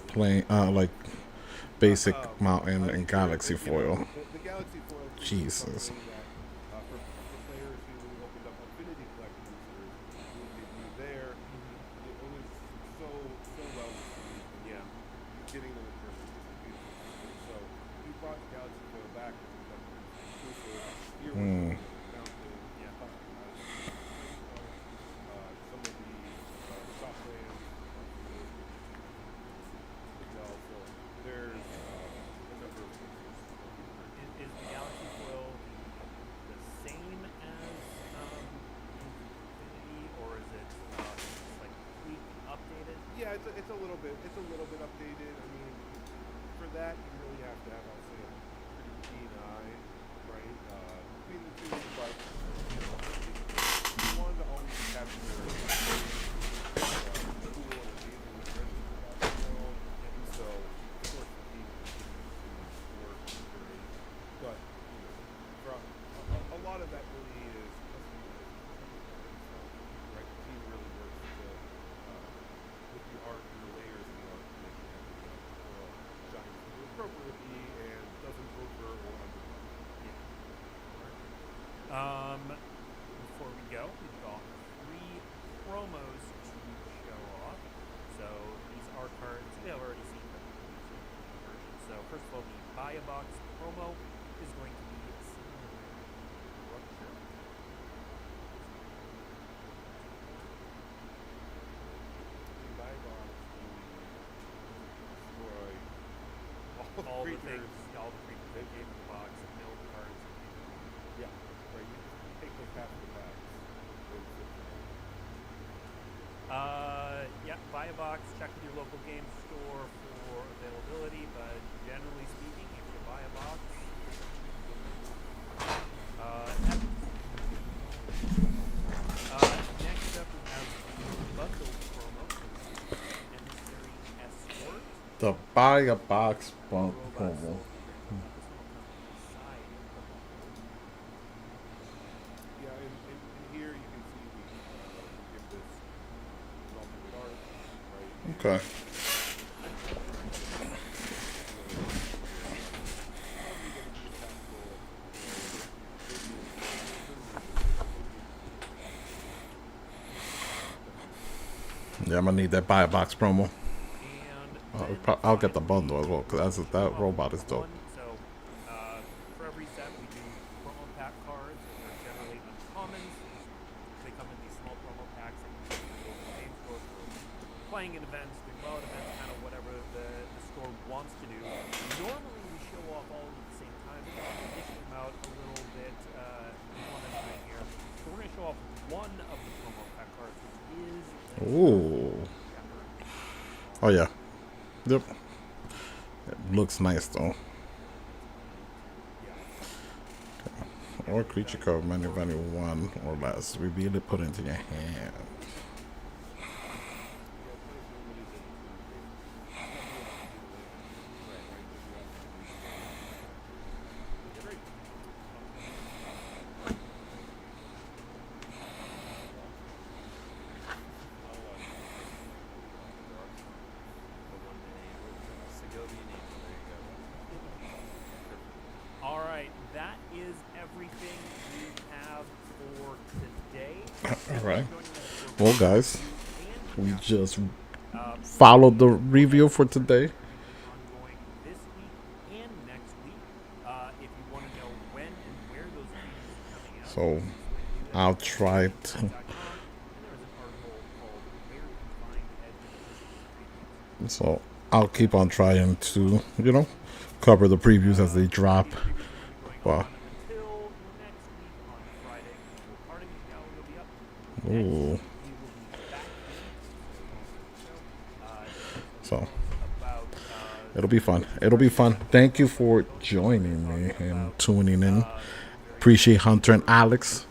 playing like basic mountain and galaxy foil. the Galaxy Foil team is Jesus. something that, for players who opened up Affinity collections or who debuted there, it was so well received. And Yeah. Getting them in person is just a beautiful thing. So we brought the Galaxy Foil back and we've done exclusive here with Mountain, some of the soft lands as well. So there's a number of things. Is the Galaxy Foil the same as Infinity, or is it like tweaked, updated? Yeah, it's a little bit updated. I mean, for that you really have to have, I'll say, a pretty keen eye, right? Between the two, but you wanted to always Before we go, we've got 3 promos to show off. So these are cards we have already seen them. So first of all, the buy a box promo is going to be Rupture. Buy box, destroy All the creatures. things, all the creatures that came in the box, and mill the cards. Yeah, right. You take those past the packs. Yeah, buy a box, check with your local game store for availability, but generally speaking, if you buy a box, next up we have the bundle promo, Emissary Escort. The buy a box promo. Yeah, and here you can see we give this alternate art, right? Okay. Yeah, I'm gonna need that buy a box promo. I'll get the bundle as well because that robot is dope. So, for every set, we do promo pack cards, which are generally uncommons. They come in these small promo packs that you can use in the game store for playing in events, doing well at events, kind of whatever the store wants to do. Normally, we show off all at the same time, but we're dishing them out a little bit one at a time here. So we're going to show off one of the promo pack cards, which is Ooh. Oh yeah. Yep. It looks nice though. Or creature card many value 1 or less. Reveal it, put it into your hand. all right, that is everything we have for today. All right. Well, guys, we just followed the review for today. Ongoing this week and next week. If you want to know when and where those reviews are coming out, So I'll try to. and there is an article called Where to Find Edge. So I'll keep on trying to, cover the previews as they drop. Wow. Until next week on Friday, Parting Gallery will be up. Next, Ooh. we will be back So about it'll be fun. It'll be fun. Thank you for joining me and tuning in. Appreciate Hunter and Alex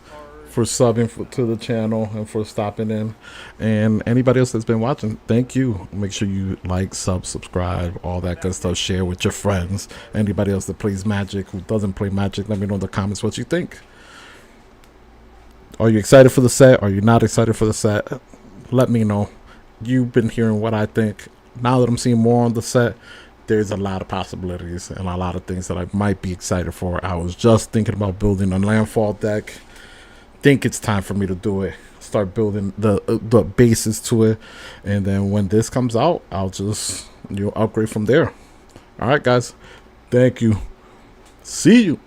for subbing to the channel and for stopping in. And anybody else that's been watching, thank you. Make sure you like, subscribe, all that good stuff. Share with your friends. Anybody else that plays Magic, who doesn't play Magic, let me know in the comments what you think. Are you excited for the set? Are you not excited for the set? Let me know. You've been hearing what I think. Now that I'm seeing more on the set, there's a lot of possibilities and a lot of things that I might be excited for. I was just thinking about building a landfall deck. Think it's time for me to do it. Start building the bases to it, and then when this comes out, I'll just upgrade from there. All right, guys. Thank you. See you.